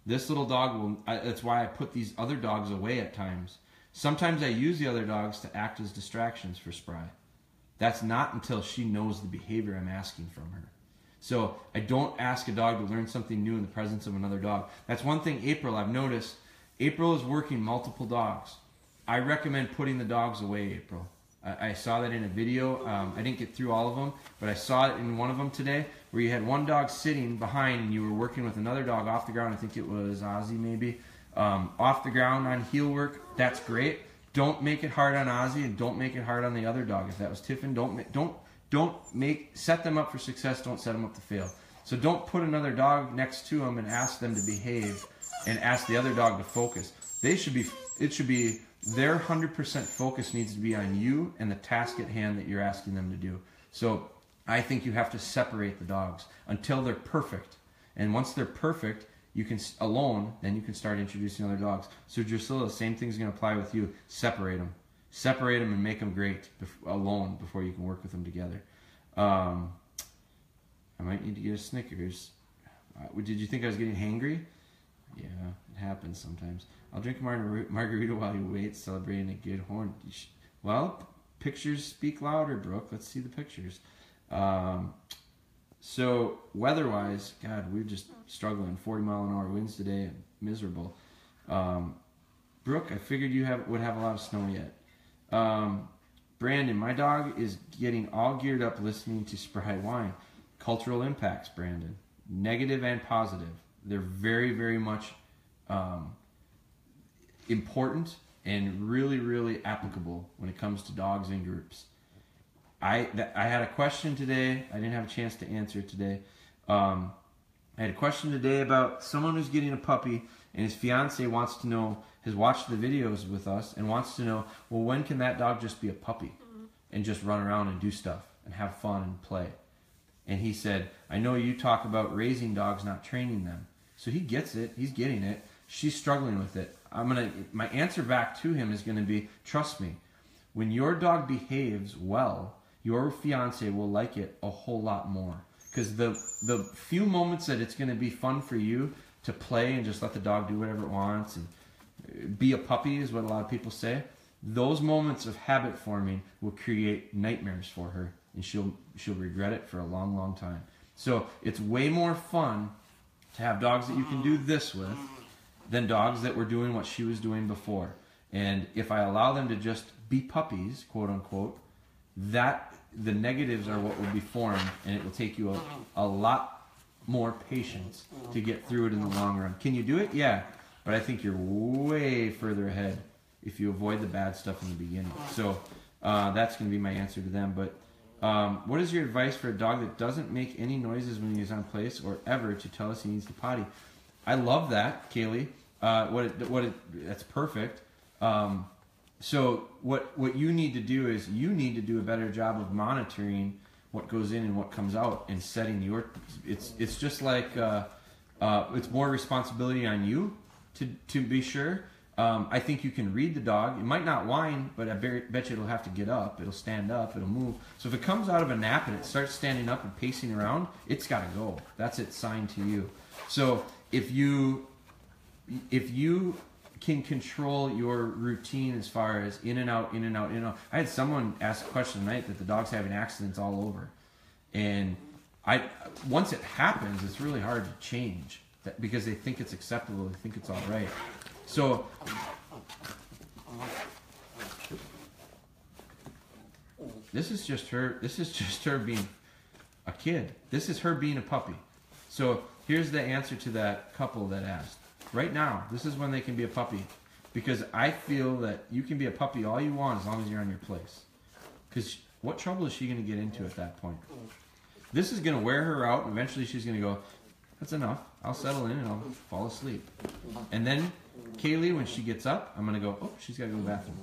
This little dog that's why I put these other dogs away at times. Sometimes I use the other dogs to act as distractions for Spry. That's not until she knows the behavior I'm asking from her. So I don't ask a dog to learn something new in the presence of another dog. That's one thing I've noticed. April is working multiple dogs. I recommend putting the dogs away, April. I saw that in a video. I didn't get through all of them, but I saw it in one of them today where you had one dog sitting behind and you were working with another dog off the ground. I think it was Ozzy maybe. Off the ground on heel work. That's great. Don't make it hard on Ozzy and don't make it hard on the other dog. If that was Tiffin, set them up for success. Don't set them up to fail. So don't put another dog next to them and ask them to behave and ask the other dog to focus. It should be their 100% focus needs to be on you and the task at hand that you're asking them to do. So I think you have to separate the dogs until they're perfect. And once they're perfect, you can then you can start introducing other dogs. So Drusilla, the same thing's going to apply with you. Separate them and make them great alone before you can work with them together. I might need to get a Snickers. Did you think I was getting hangry? Yeah, it happens sometimes. I'll drink a margarita while you wait, celebrating a good horn. Well, pictures speak louder, Brooke. Let's see the pictures. So weather-wise, God, we're just struggling. 40-mile-an-hour winds today and miserable. Brooke, I figured you would have a lot of snow yet. Brandon, my dog is getting all geared up listening to Spry whine. Cultural impacts, Brandon. Negative and positive. They're very, very much important and really, really applicable when it comes to dogs in groups. I had a question today. I didn't have a chance to answer it today. I had a question today about someone who's getting a puppy and his fiance wants to know, has watched the videos with us and wants to know, well, when can that dog just be a puppy and just run around and do stuff and have fun and play? And he said, I know you talk about raising dogs, not training them. So he gets it. He's getting it. She's struggling with it. My answer back to him is going to be, trust me, when your dog behaves well, your fiance will like it a whole lot more. Because the few moments that it's going to be fun for you to play and just let the dog do whatever it wants and be a puppy is what a lot of people say, those moments of habit forming will create nightmares for her, and she'll regret it for a long, long time. So it's way more fun to have dogs that you can do this with than dogs that were doing what she was doing before. And if I allow them to just be puppies, quote unquote, the negatives are what will be formed, and it will take you a lot more patience to get through it in the long run. Can you do it? Yeah. But I think you're way further ahead if you avoid the bad stuff in the beginning. So that's going to be my answer to them. But what is your advice for a dog that doesn't make any noises when he is on place or ever to tell us he needs to potty? I love that, Kaylee. That's perfect. So what you need to do is you need to do a better job of monitoring what goes in and what comes out and setting your. It's just like it's more responsibility on you to be sure. I think you can read the dog. It might not whine, but I bet you it'll have to get up. It'll stand up. It'll move. So if it comes out of a nap and it starts standing up and pacing around, it's got to go. That's its sign to you. So if you can control your routine as far as in and out, in and out, in and out. I had someone ask a question tonight that the dog's having accidents all over. And once it happens, it's really hard to change that because they think it's acceptable. They think it's all right. So this is just her being a kid. This is her being a puppy. So here's the answer to that couple that asked. Right now, this is when they can be a puppy. Because I feel that you can be a puppy all you want as long as you're on your place. Because what trouble is she going to get into at that point? This is going to wear her out, and eventually she's going to go, that's enough. I'll settle in and I'll fall asleep. And then Kaylee, when she gets up, I'm going to go, oh, she's got to go to the bathroom.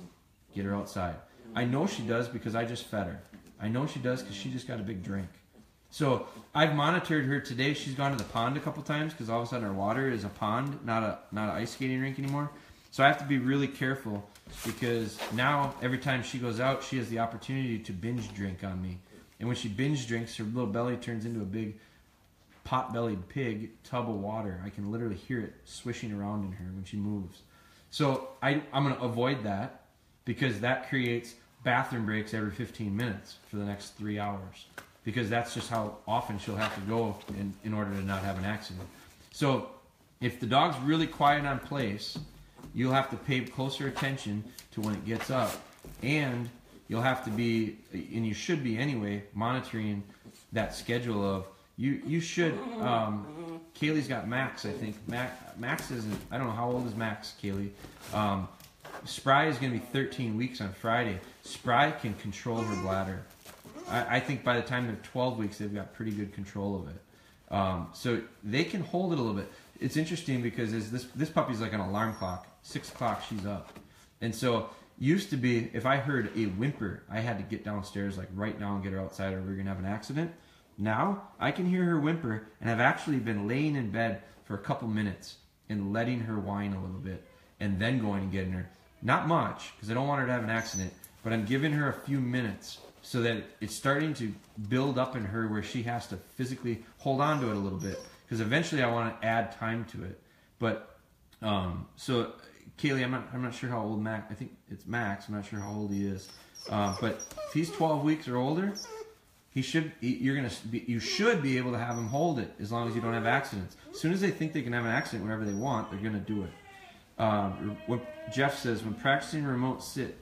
Get her outside. I know she does because I just fed her. I know she does because she just got a big drink. So I've monitored her today. She's gone to the pond a couple times because all of a sudden our water is a pond, not an ice skating rink anymore. So I have to be really careful because now every time she goes out, she has the opportunity to binge drink on me. And when she binge drinks, her little belly turns into a big pot-bellied pig tub of water. I can literally hear it swishing around in her when she moves. So I'm going to avoid that because that creates bathroom breaks every 15 minutes for the next 3 hours. Because that's just how often she'll have to go in order to not have an accident. So if the dog's really quiet on place, you'll have to pay closer attention to when it gets up. And you'll have to be, and you should be anyway, monitoring that schedule of, you should, Kaylee's got Max, I think. Max isn't, I don't know, how old is Max, Kaylee? Spry is going to be 13 weeks on Friday. Spry can control her bladder. I think by the time they're 12 weeks, they've got pretty good control of it. So they can hold it a little bit. It's interesting because this puppy's like an alarm clock. 6 o'clock, she's up. And so used to be, if I heard a whimper, I had to get downstairs like right now and get her outside or we're going to have an accident. Now, I can hear her whimper, and I've actually been laying in bed for a couple minutes and letting her whine a little bit and then going and getting her. Not much, because I don't want her to have an accident, but I'm giving her a few minutes so that it's starting to build up in her where she has to physically hold on to it a little bit. Because eventually I want to add time to it. But, so, Kaylee, I'm not sure how old Max, I think it's Max, I'm not sure how old he is. But if he's 12 weeks or older, you should be able to have him hold it as long as you don't have accidents. As soon as they think they can have an accident whenever they want, they're going to do it. What Jeff says, when practicing remote sit,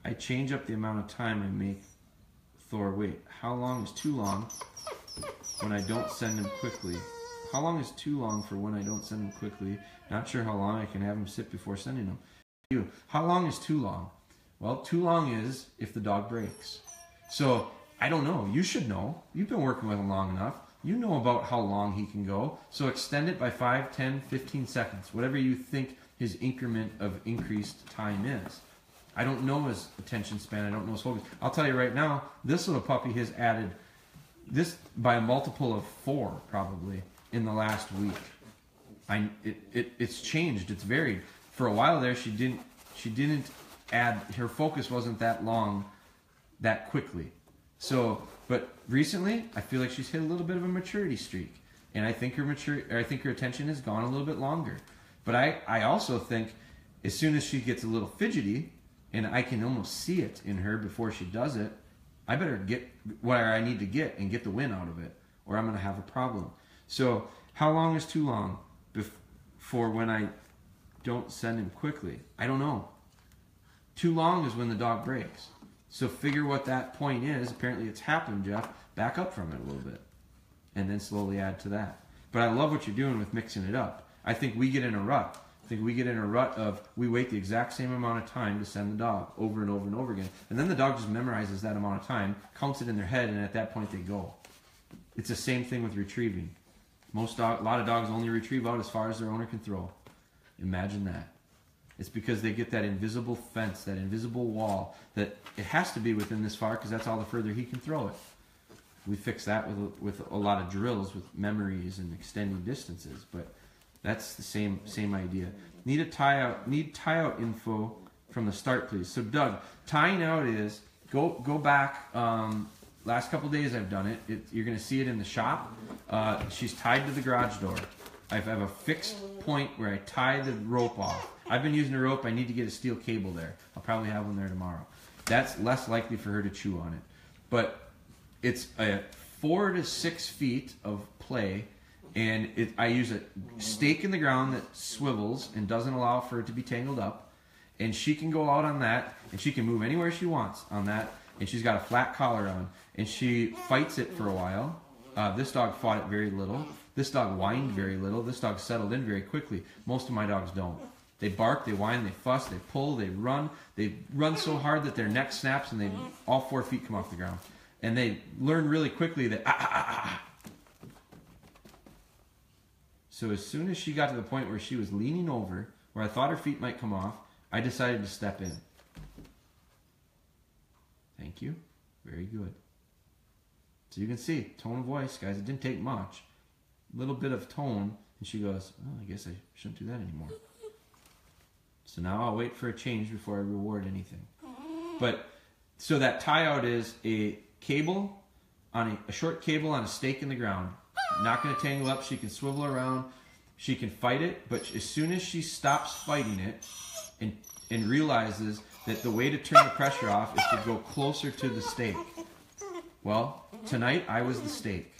I change up the amount of time I make Thor wait. How long is too long when I don't send him quickly? How long is too long for when I don't send him quickly? Not sure how long I can have him sit before sending him. How long is too long? Well, too long is if the dog breaks. So, I don't know. You should know. You've been working with him long enough. You know about how long he can go. So extend it by 5, 10, 15 seconds. Whatever you think his increment of increased time is. I don't know his attention span. I don't know his focus. I'll tell you right now, this little puppy has added this by a multiple of 4 probably in the last week. It's changed. It's varied. For a while there, she didn't add. Her focus wasn't that long, that quickly. So, but recently, I feel like she's hit a little bit of a maturity streak, and I think her attention has gone a little bit longer. But I also think as soon as she gets a little fidgety, and I can almost see it in her before she does it, I better get where I need to get and get the win out of it, or I'm going to have a problem. So, how long is too long for when I don't send him quickly? I don't know. Too long is when the dog breaks. So figure what that point is. Apparently it's happened, Jeff. Back up from it a little bit. And then slowly add to that. But I love what you're doing with mixing it up. I think we get in a rut. I think we get in a rut of we wait the exact same amount of time to send the dog over and over and over again. And then the dog just memorizes that amount of time, counts it in their head, and at that point they go. It's the same thing with retrieving. A lot of dogs only retrieve out as far as their owner can throw. Imagine that. It's because they get that invisible fence, that invisible wall, that it has to be within this far because that's all the further he can throw it. We fix that with a lot of drills, with memories and extending distances. But That's the same idea. Need tie out info from the start, please. So Doug, tying out is go back. Last couple days I've done it. You're going to see it in the shop. She's tied to the garage door. I have a fixed point where I tie the rope off. I've been using a rope. I need to get a steel cable there. I'll probably have one there tomorrow. That's less likely for her to chew on it. But it's 4 to 6 feet of play, and I use a stake in the ground that swivels and doesn't allow for it to be tangled up. And she can go out on that, and she can move anywhere she wants on that. And she's got a flat collar on, and she fights it for a while. This dog fought it very little. This dog whined very little. This dog settled in very quickly. Most of my dogs don't. They bark, they whine, they fuss, they pull, they run. They run so hard that their neck snaps and all 4 feet come off the ground. And they learn really quickly that So as soon as she got to the point where she was leaning over, where I thought her feet might come off, I decided to step in. Thank you. Very good. So you can see, tone of voice, guys, it didn't take much. A little bit of tone, and she goes, oh, I guess I shouldn't do that anymore. So now I'll wait for a change before I reward anything. But, so that tie out is a cable, on a short cable on a stake in the ground. Not going to tangle up, she can swivel around, she can fight it, but as soon as she stops fighting it, and realizes that the way to turn the pressure off is to go closer to the stake. Well, tonight I was the stake.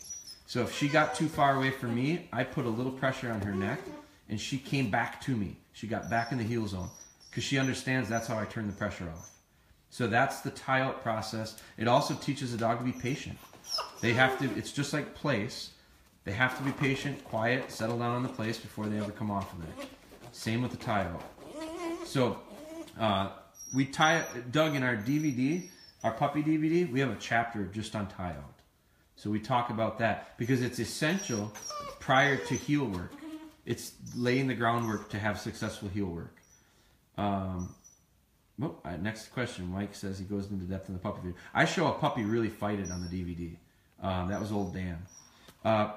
So if she got too far away from me, I put a little pressure on her neck, and she came back to me. She got back in the heel zone, because she understands that's how I turn the pressure off. So that's the tie out process. It also teaches a dog to be patient. They have to, it's just like place. They have to be patient, quiet, settle down on the place before they ever come off of it. Same with the tie out. So, we tie, Doug, in our DVD, our puppy DVD, we have a chapter just on tie out. So we talk about that because it's essential prior to heel work. It's laying the groundwork to have successful heel work. Next question. Mike says he goes into depth in the puppy video. I show a puppy really fight it on the DVD. That was old Dan.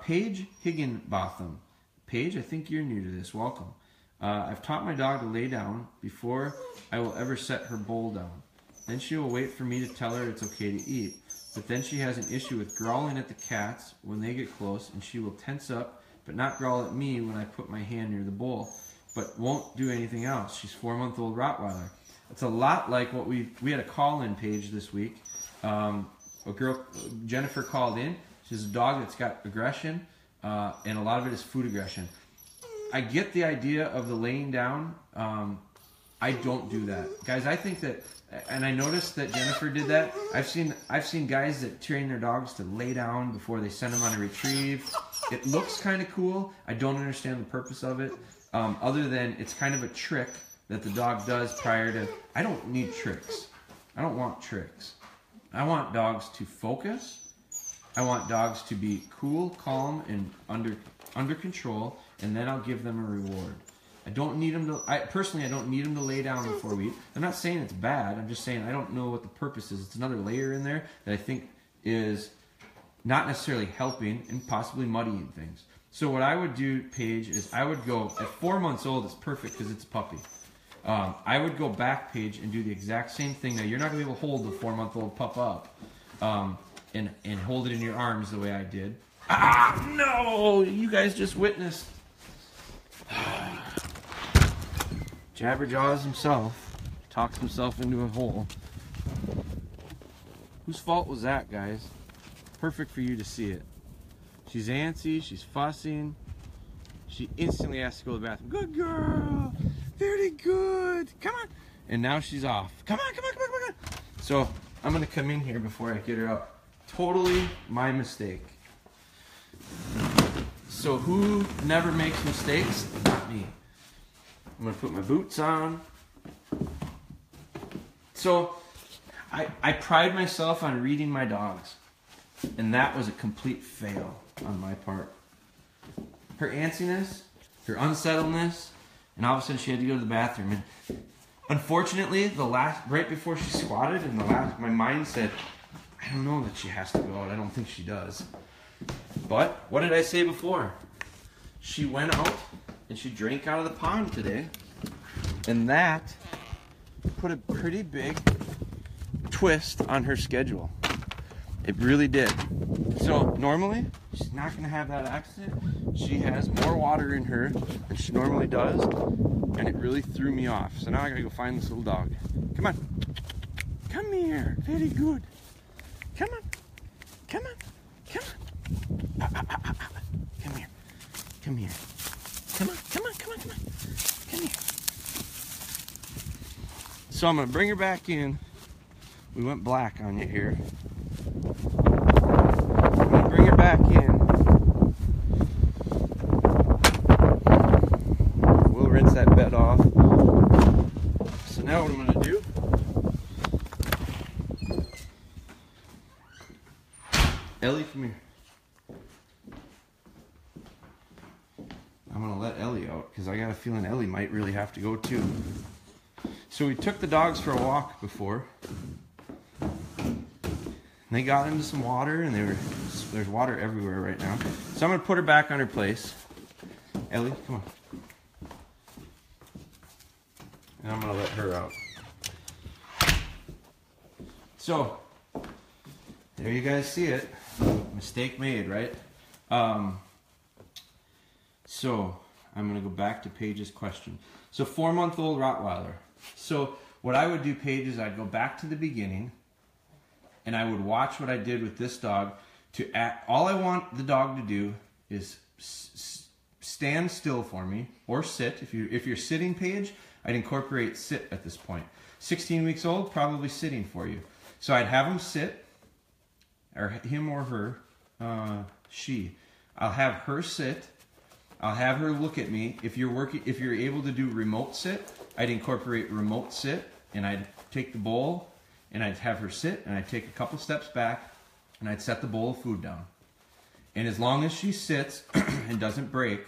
Paige Higginbotham. Paige, I think you're new to this. Welcome. I've taught my dog to lay down before I will ever set her bowl down. Then she will wait for me to tell her it's okay to eat. But then she has an issue with growling at the cats when they get close, and she will tense up but not growl at me when I put my hand near the bowl, but won't do anything else. She's 4-month-old Rottweiler. It's a lot like what we had a call-in page this week. A girl, Jennifer, called in. She's a dog that's got aggression, and a lot of it is food aggression. I get the idea of the laying down. I don't do that, guys. I think that, and I noticed that Jennifer did that. I've seen guys that train their dogs to lay down before they send them on a retrieve. It looks kind of cool. I don't understand the purpose of it, other than it's kind of a trick that the dog does prior to. I don't need tricks. I don't want tricks. I want dogs to focus. I want dogs to be cool, calm, and under control, and then I'll give them a reward. I don't need them to. Personally, I don't need them to lay down before we eat. I'm not saying it's bad. I'm just saying I don't know what the purpose is. It's another layer in there that I think is not necessarily helping and possibly muddying things. So what I would do, Paige, is I would go at 4 months old. It's perfect because it's a puppy. I would go back, Paige, and do the exact same thing. Now you're not gonna be able to hold the 4-month-old pup up and hold it in your arms the way I did. Ah, no! You guys just witnessed. Jabberjaws himself talks himself into a hole. Whose fault was that, guys? Perfect for you to see it. She's antsy, she's fussing. She instantly has to go to the bathroom. Good girl! Very good! Come on! And now she's off. Come on, come on, come on, come on! So, I'm gonna come in here before I get her up. Totally my mistake. So who never makes mistakes? Not me. I'm going to put my boots on. So I pride myself on reading my dogs. And that was a complete fail on my part. Her antsiness, her unsettledness, and all of a sudden she had to go to the bathroom. And unfortunately, right before she squatted, my mind said, I don't know that she has to go out. I don't think she does. But what did I say before? She went out and she drank out of the pond today. And that put a pretty big twist on her schedule. It really did. So normally, she's not going to have that accident. She has more water in her than she normally does, and it really threw me off. So now I got to go find this little dog. Come on. Come here. Very good. Come on. Come on. Come on. Come here. Come here. Come on. Come on. Come on. Come on. Come here. So I'm going to bring her back in. We went black on you here. I'm going to bring her back in. We'll rinse that bed off. So now what I'm going to do, Ellie, come here. I'm going to let Ellie out because I got a feeling Ellie might really have to go too. So we took the dogs for a walk before. They got into some water, and there's water everywhere right now. So I'm going to put her back on her place. Ellie, come on. And I'm going to let her out. So, there you guys see it. Mistake made, right? So, I'm going to go back to Paige's question. So, 4-month-old Rottweiler. So, what I would do, Paige, is I'd go back to the beginning, and I would watch what I did with this dog. All I want the dog to do is stand still for me, or sit. If you're sitting, Paige, I'd incorporate sit at this point. 16 weeks old, probably sitting for you. So I'd have him sit, or him or her, she. I'll have her sit. I'll have her look at me. If you're able to do remote sit, I'd incorporate remote sit, and I'd take the bowl, and I'd have her sit, and I'd take a couple steps back, and I'd set the bowl of food down. And as long as she sits and doesn't break,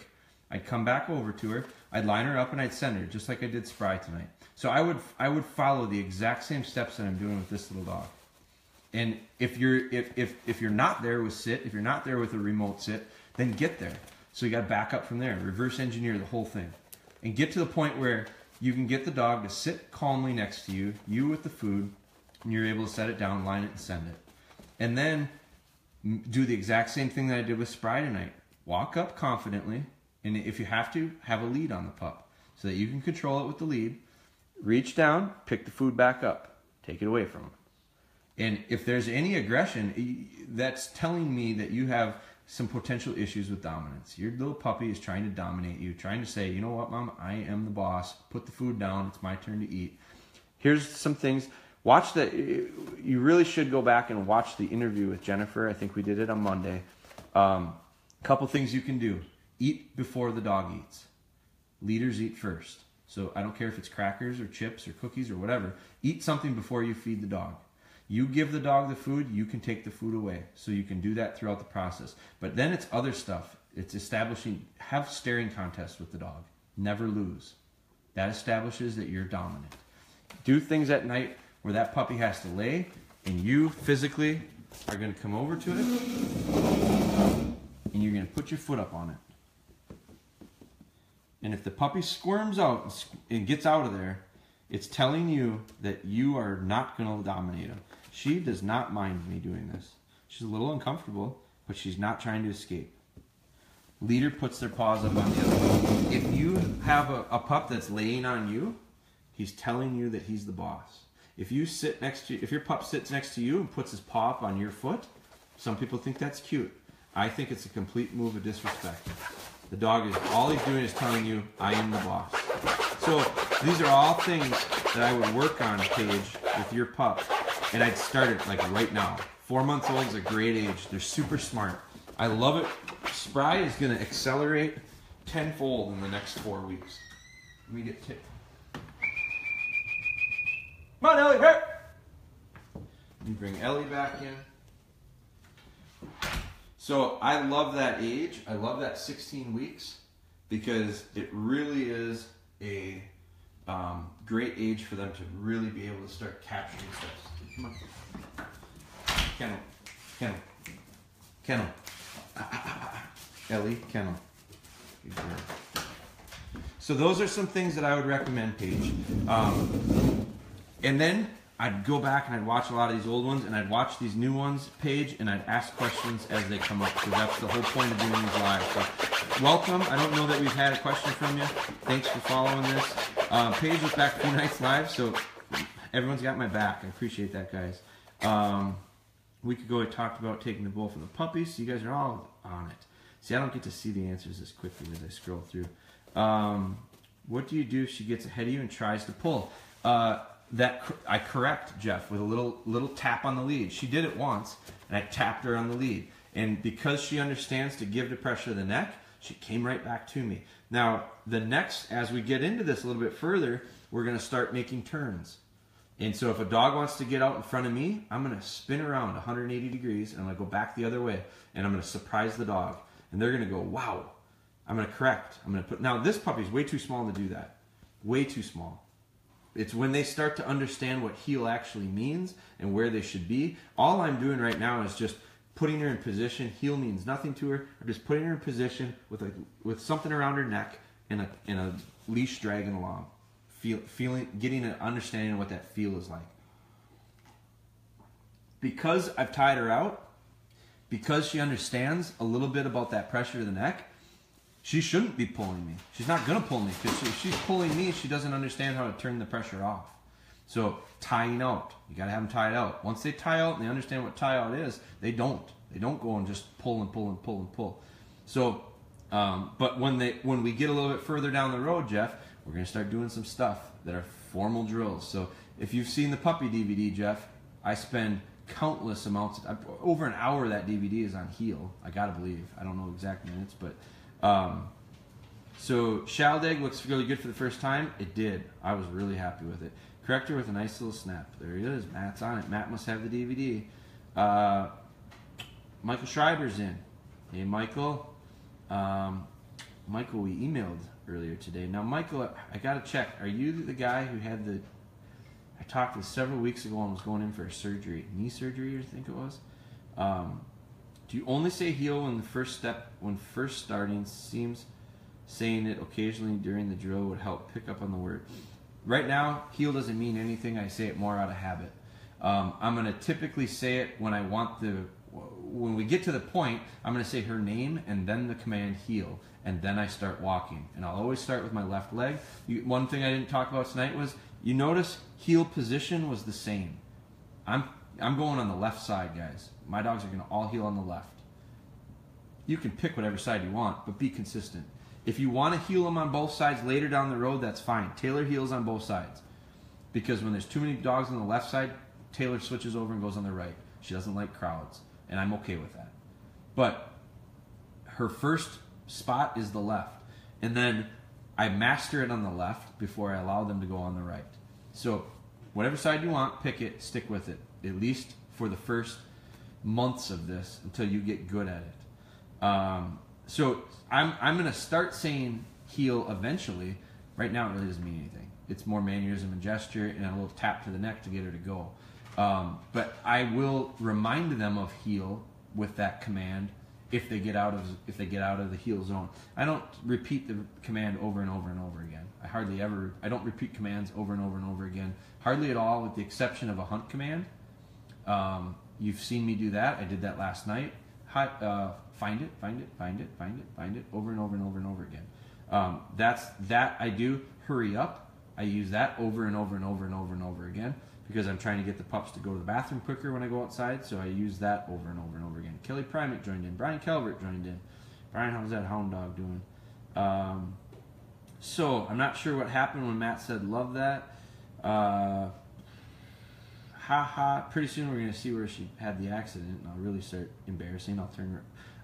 I'd come back over to her, I'd line her up, and I'd send her, just like I did Spry tonight. So I would follow the exact same steps that I'm doing with this little dog. And if you're not there with sit, if you're not there with a remote sit, then get there. So you got to back up from there, reverse engineer the whole thing, and get to the point where you can get the dog to sit calmly next to you, you with the food, and you're able to set it down, line it, and send it. And then do the exact same thing that I did with Spry tonight. Walk up confidently, and if you have to, have a lead on the pup so that you can control it with the lead. Reach down, pick the food back up, take it away from him. And if there's any aggression, that's telling me that you have some potential issues with dominance. Your little puppy is trying to dominate you, trying to say, you know what, Mom, I am the boss. Put the food down. It's my turn to eat. Here's some things. Watch that. You really should go back and watch the interview with Jennifer. I think we did it on Monday. Couple things you can do. Eat before the dog eats. Leaders eat first. So I don't care if it's crackers or chips or cookies or whatever. Eat something before you feed the dog. You give the dog the food, you can take the food away. So you can do that throughout the process. But then it's other stuff. It's establishing, have staring contests with the dog. Never lose. That establishes that you're dominant. Do things at night where that puppy has to lay, and you physically are going to come over to it, and you're going to put your foot up on it. And if the puppy squirms out and gets out of there, it's telling you that you are not going to dominate him. She does not mind me doing this. She's a little uncomfortable, but she's not trying to escape. Leader puts their paws up on the other. If you have a pup that's laying on you, he's telling you that he's the boss. If your pup sits next to you and puts his paw up on your foot, some people think that's cute. I think it's a complete move of disrespect. The dog all he's doing is telling you, I am the boss. So these are all things that I would work on, Paige, with your pup. And I'd start it like right now. 4 months old is a great age. They're super smart. I love it. Spry is going to accelerate tenfold in the next 4 weeks. Let me get tipped. Come on, Ellie, here! You bring Ellie back in. So I love that age. I love that 16 weeks because it really is a great age for them to really be able to start capturing stuff. Come on. Kennel. Kennel. Kennel. Ellie, kennel. Good girl. So those are some things that I would recommend, Paige. And then I'd go back and I'd watch a lot of these old ones, and I'd watch these new ones, Paige, and I'd ask questions as they come up, because that's the whole point of doing these lives. So welcome. I don't know that we've had a question from you. Thanks for following this. Paige was back a few nights live, so everyone's got my back. I appreciate that, guys. A week ago, I talked about taking the bull for the puppies, so you guys are all on it. See, I don't get to see the answers as quickly as I scroll through. What do you do if she gets ahead of you and tries to pull? I correct Jeff with a little tap on the lead. She did it once, and I tapped her on the lead. And because she understands to give the pressure to the neck, she came right back to me. Now, as we get into this a little bit further, we're going to start making turns. And so if a dog wants to get out in front of me, I'm going to spin around 180 degrees, and I'm going to go back the other way, and I'm going to surprise the dog. And they're going to go, wow. I'm going to correct. Now, this puppy's way too small to do that. Way too small. It's when they start to understand what heel actually means and where they should be. All I'm doing right now is just putting her in position. Heel means nothing to her. I'm just putting her in position with something around her neck and a leash dragging along. Getting an understanding of what that feel is like. Because I've tied her out, because she understands a little bit about that pressure to the neck, she shouldn't be pulling me. She's not going to pull me, because if she's pulling me, she doesn't understand how to turn the pressure off. So tying out, you got to have them tied out. Once they tie out and they understand what tie out is, they don't go and just pull and pull and pull and pull. So, but when we get a little bit further down the road, Jeff, we're going to start doing some stuff that are formal drills. So if you've seen the puppy DVD, Jeff, I spend countless amounts, over an hour of that DVD is on heel. I got to believe. I don't know exact minutes, but so Shaldag looks really good for the first time. It did. I was really happy with it. Corrector with a nice little snap. There he is. Matt's on it. Matt must have the DVD. Michael Schreiber's in. Hey, Michael. Michael, we emailed earlier today. Now, Michael, I got to check. Are you the guy who had I talked to several weeks ago and was going in for a surgery. Knee surgery, I think it was. Do you only say heel when first starting? Seems saying it occasionally during the drill would help pick up on the word. Right now, heel doesn't mean anything. I say it more out of habit. I'm going to typically say it when we get to the point, I'm going to say her name and then the command heel, and then I start walking. And I'll always start with my left leg. One thing I didn't talk about tonight was, you notice heel position was the same. I'm going on the left side, guys. My dogs are going to all heel on the left. You can pick whatever side you want, but be consistent. If you want to heel them on both sides later down the road, that's fine. Taylor heels on both sides. Because when there's too many dogs on the left side, Taylor switches over and goes on the right. She doesn't like crowds, and I'm okay with that. But her first spot is the left. And then I master it on the left before I allow them to go on the right. So whatever side you want, pick it, stick with it, at least for the first months of this until you get good at it. So I'm going to start saying heel eventually. Right now it really doesn't mean anything. It's more mannerism and gesture and a little tap to the neck to get her to go. But I will remind them of heel with that command if they get out of the heel zone. I don't repeat the command over and over and over again. I don't repeat commands over and over and over again. Hardly at all, with the exception of a hunt command. You've seen me do that. I did that last night. Find it, over and over and over and over again. That I do. Hurry up. I use that over and over and over and over and over again because I'm trying to get the pups to go to the bathroom quicker when I go outside, so I use that over and over and over again. Kelly Primack joined in. Brian Calvert joined in. Brian, how's that hound dog doing? So, I'm not sure what happened when Matt said love that. Pretty soon we're going to see where she had the accident, and I'll really start embarrassing.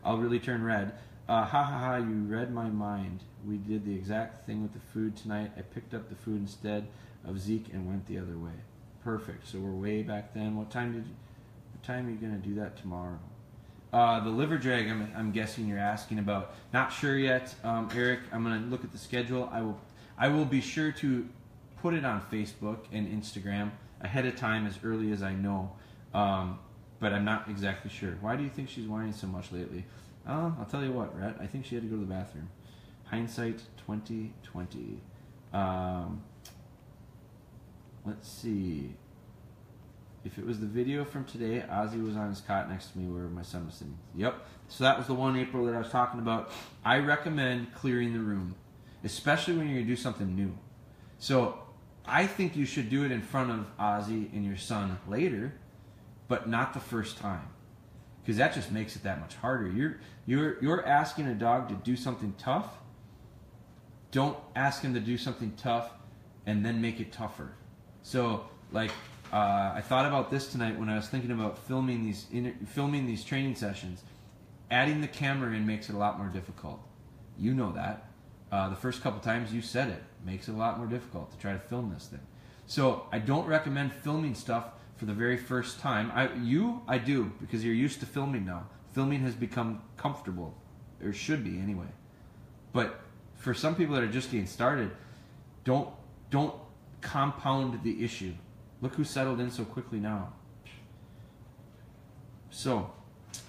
I'll really turn red. You read my mind. We did the exact thing with the food tonight. I picked up the food instead of Zeke and went the other way. Perfect. So we're way back then. What time are you going to do that tomorrow? The liver drag, I'm guessing you're asking about. Not sure yet, Eric. I'm going to look at the schedule. I will be sure to put it on Facebook and Instagram ahead of time as early as I know. But I'm not exactly sure. Why do you think she's whining so much lately? I'll tell you what, Rhett. I think she had to go to the bathroom. Hindsight 2020. Let's see. If it was the video from today, Ozzy was on his cot next to me where my son was sitting. Yep. So that was the one, April, that I was talking about. I recommend clearing the room, especially when you're going to do something new. So I think you should do it in front of Ozzy and your son later, but not the first time, because that just makes it that much harder. You're asking a dog to do something tough. Don't ask him to do something tough and then make it tougher. So, like, I thought about this tonight when I was thinking about filming these training sessions. Adding the camera in makes it a lot more difficult. You know that. The first couple times you said it makes it a lot more difficult to try to film this thing. So I don't recommend filming stuff for the very first time. I do, because you're used to filming now. Filming has become comfortable, or should be anyway. But for some people that are just getting started, don't compound the issue. Look who settled in so quickly now. So,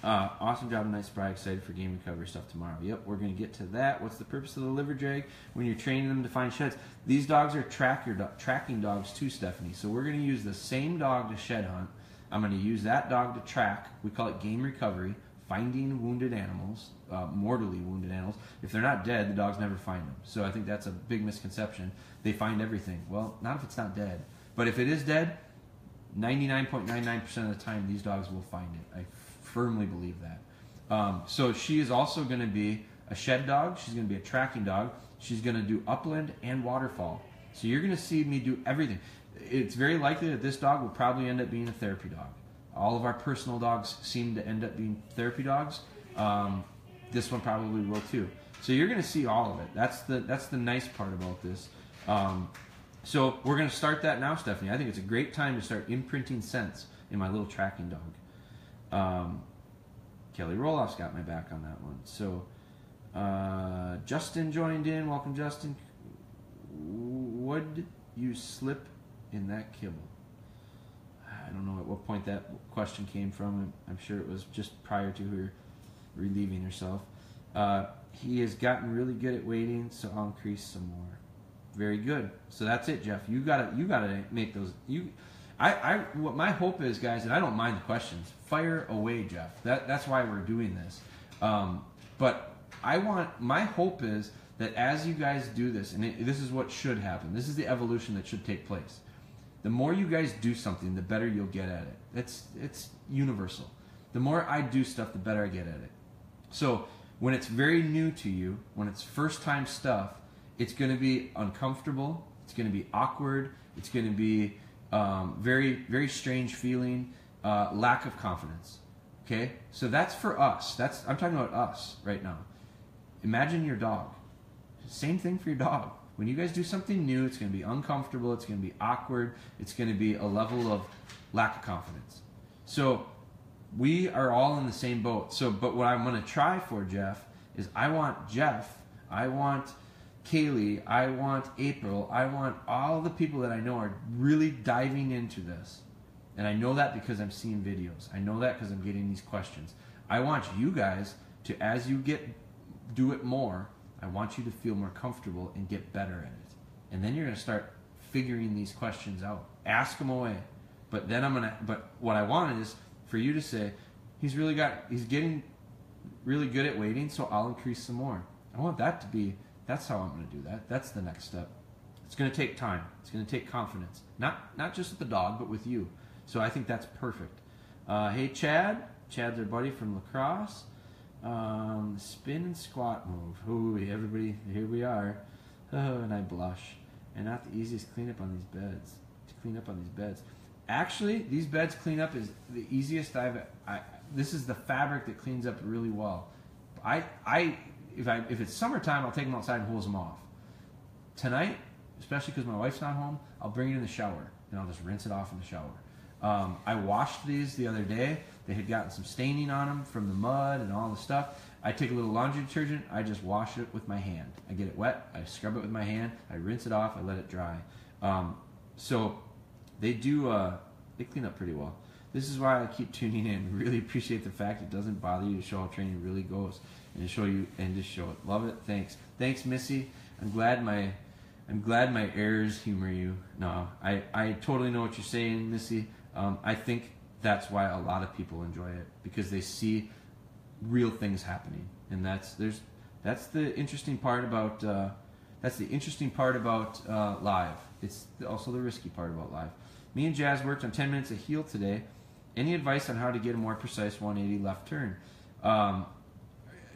awesome job tonight, Spry. Excited for game recovery stuff tomorrow. Yep, we're going to get to that. What's the purpose of the liver drag? When you're training them to find sheds. These dogs are tracking dogs too, Stephanie. So we're going to use the same dog to shed hunt. I'm going to use that dog to track. We call it game recovery. Finding wounded animals, mortally wounded animals. If they're not dead, the dogs never find them. So I think that's a big misconception. They find everything. Well, not if it's not dead. But if it is dead, 99.99% of the time, these dogs will find it. I firmly believe that. So she is also going to be a shed dog. She's going to be a tracking dog. She's going to do upland and waterfall. So you're going to see me do everything. It's very likely that this dog will probably end up being a therapy dog. All of our personal dogs seem to end up being therapy dogs. This one probably will too. So you're going to see all of it. That's the nice part about this. So we're going to start that now, Stephanie. I think it's a great time to start imprinting scents in my little tracking dog. Kelly Roloff's got my back on that one. So Justin joined in. Welcome, Justin. Would you slip in that kibble? I don't know at what point that question came from. I'm sure it was just prior to her relieving herself. He has gotten really good at waiting, so I'll increase some more. Very good. So that's it, Jeff. You gotta make those. What my hope is, guys, and I don't mind the questions. Fire away, Jeff. That's why we're doing this. But my hope is that as you guys do this, and this is what should happen. This is the evolution that should take place. The more you guys do something, the better you'll get at it. It's universal. The more I do stuff, the better I get at it. So when it's very new to you, when it's first time stuff, it's going to be uncomfortable. It's going to be awkward. It's going to be very, very strange feeling, lack of confidence. Okay, so that's for us. I'm talking about us right now. Imagine your dog. Same thing for your dog. When you guys do something new, it's going to be uncomfortable. It's going to be awkward. It's going to be a level of lack of confidence. So we are all in the same boat. But what I'm going to try for, Jeff, is I want Jeff, I want Kaylee, I want April, I want all the people that I know are really diving into this. And I know that because I'm seeing videos. I know that because I'm getting these questions. I want you guys to, as you do it more, I want you to feel more comfortable and get better at it. And then you're going to start figuring these questions out. Ask them away. But what I want is for you to say, he's getting really good at waiting, so I'll increase some more. I want that to be, that's how I'm going to do that. That's the next step. It's going to take time. It's going to take confidence. Not just with the dog, but with you. So I think that's perfect. Hey, Chad. Chad's our buddy from lacrosse. Spin and squat move. Ooh, everybody, here we are. Oh, and I blush. And not the easiest cleanup on these beds. Actually, these beds clean up is the easiest this is the fabric that cleans up really well. If it's summertime, I'll take them outside and hose them off. Tonight, especially because my wife's not home, I'll bring it in the shower and I'll just rinse it off in the shower. I washed these the other day. They had gotten some staining on them from the mud and all the stuff. I take a little laundry detergent. I just wash it with my hand. I get it wet. I scrub it with my hand. I rinse it off. I let it dry. So they clean up pretty well. This is why I keep tuning in. Really appreciate the fact it doesn't bother you to show how training really goes and to show you and just show it. Love it. Thanks, Missy. I'm glad my errors humor you. No, I totally know what you're saying, Missy. I think that's why a lot of people enjoy it, because they see real things happening, and that's the interesting part about live. It's also the risky part about live. Me and Jazz worked on 10 minutes of heel today. Any advice on how to get a more precise 180 left turn?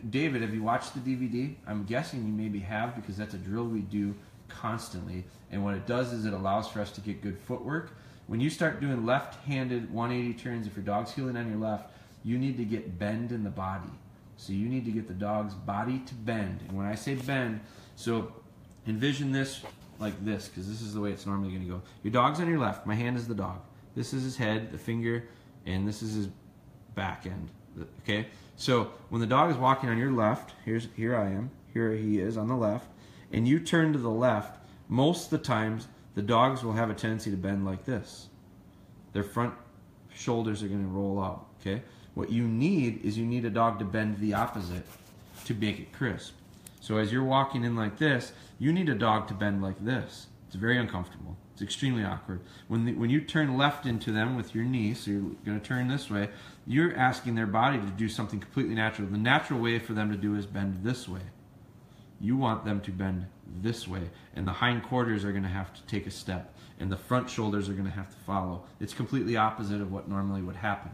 David, have you watched the DVD? I'm guessing you maybe have, because that's a drill we do constantly, and what it does is it allows for us to get good footwork. When you start doing left-handed 180 turns, if your dog's heeling on your left, you need to get bend in the body. So you need to get the dog's body to bend. And when I say bend, so envision this like this, because this is the way it's normally going to go. Your dog's on your left. My hand is the dog. This is his head, the finger, and this is his back end. Okay? So when the dog is walking on your left, here I am, here he is on the left, and you turn to the left, most of the times the dogs will have a tendency to bend like this. Their front shoulders are going to roll up. Okay? What you need is a dog to bend the opposite to make it crisp. So as you're walking in like this, you need a dog to bend like this. It's very uncomfortable. It's extremely awkward. When you turn left into them with your knee, so you're going to turn this way, you're asking their body to do something completely natural. The natural way for them to do is bend this way. You want them to bend this way, and the hind quarters are going to have to take a step, and the front shoulders are going to have to follow. It's completely opposite of what normally would happen.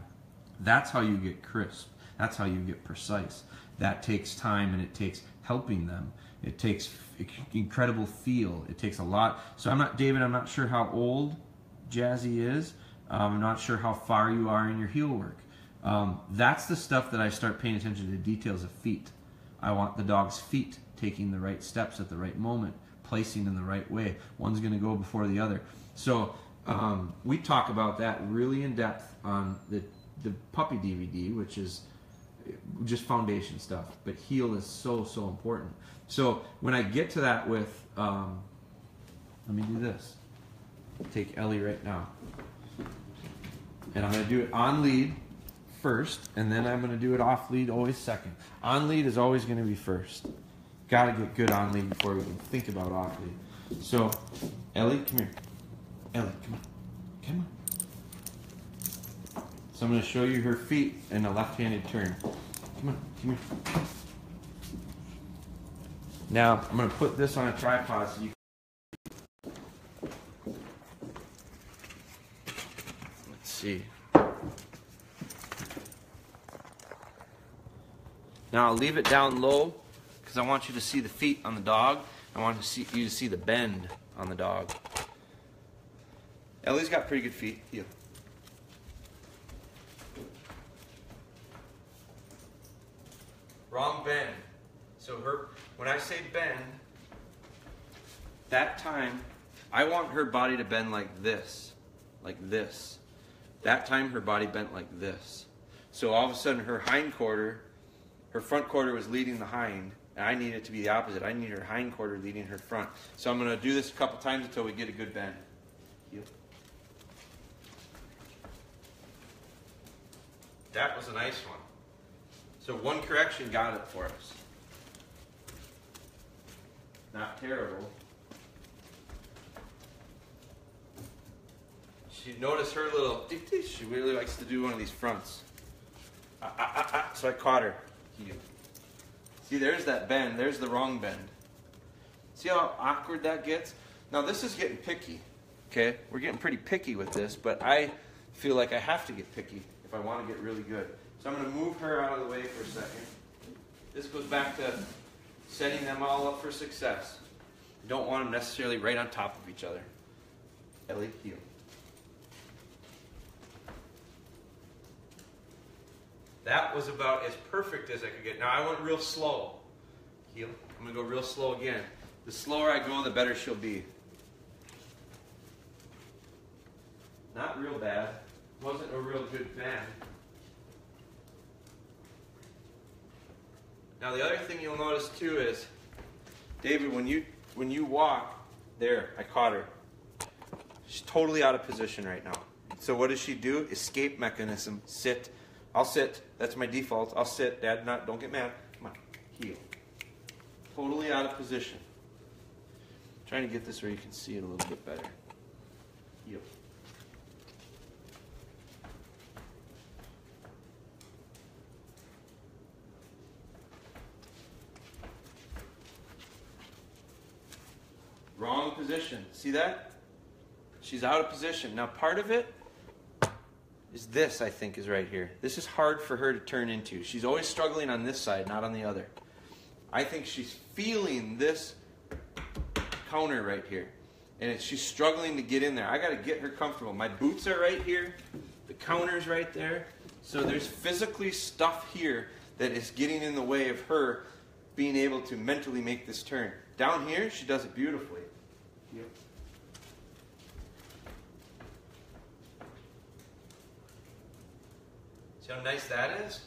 That's how you get crisp. That's how you get precise. That takes time, and it takes helping them. It takes incredible feel. It takes a lot. So David, I'm not sure how old Jazzy is. I'm not sure how far you are in your heel work. That's the stuff that I start paying attention to the details of feet. I want the dog's feet taking the right steps at the right moment, placing in the right way. One's going to go before the other. So we talk about that really in depth on the puppy DVD, which is just foundation stuff. But heel is so important. So when I get to that with, let me do this. Take Ellie right now. And I'm going to do it on lead first, and then I'm going to do it off lead always second. On lead is always going to be first. Got to get good on lead before we can think about off lead. So, Ellie, come here. Ellie, come on. Come on. So I'm going to show you her feet in a left-handed turn. Come on, come here. Now, I'm going to put this on a tripod so you can... Let's see. Now I'll leave it down low because I want you to see the feet on the dog. I want you to see the bend on the dog. Ellie's got pretty good feet. Heel. Wrong bend. So when I say bend, that time I want her body to bend like this. Like this. That time her body bent like this. So all of a sudden her front quarter was leading the hind, and I need it to be the opposite. I need her hind quarter leading her front. So I'm going to do this a couple times until we get a good bend. Heel. That was a nice one. So one correction got it for us. Not terrible. Notice her little, she really likes to do one of these fronts. So I caught her. Heel. See, there's that bend. There's the wrong bend. See how awkward that gets? Now this is getting picky. Okay? We're getting pretty picky with this, but I feel like I have to get picky if I want to get really good. So I'm going to move her out of the way for a second. This goes back to setting them all up for success. You don't want them necessarily right on top of each other. Ellie, heel. That was about as perfect as I could get. Now I went real slow. Heel. I'm going to go real slow again. The slower I go, the better she'll be. Not real bad. Wasn't a real good bend. Now the other thing you'll notice too is, David, when you walk, there, I caught her. She's totally out of position right now. So what does she do? Escape mechanism. Sit. I'll sit. That's my default. I'll sit. Dad, don't get mad. Come on. Heel. Totally out of position. Trying to get this where you can see it a little bit better. Heel. Wrong position. See that? She's out of position. Now part of it is this, I think, is right here. This is hard for her to turn into. She's always struggling on this side, not on the other. I think she's feeling this counter right here. And she's struggling to get in there. I got to get her comfortable. My boots are right here. The counter's right there. So there's physically stuff here that is getting in the way of her being able to mentally make this turn. Down here, she does it beautifully. Yep. See how nice that is?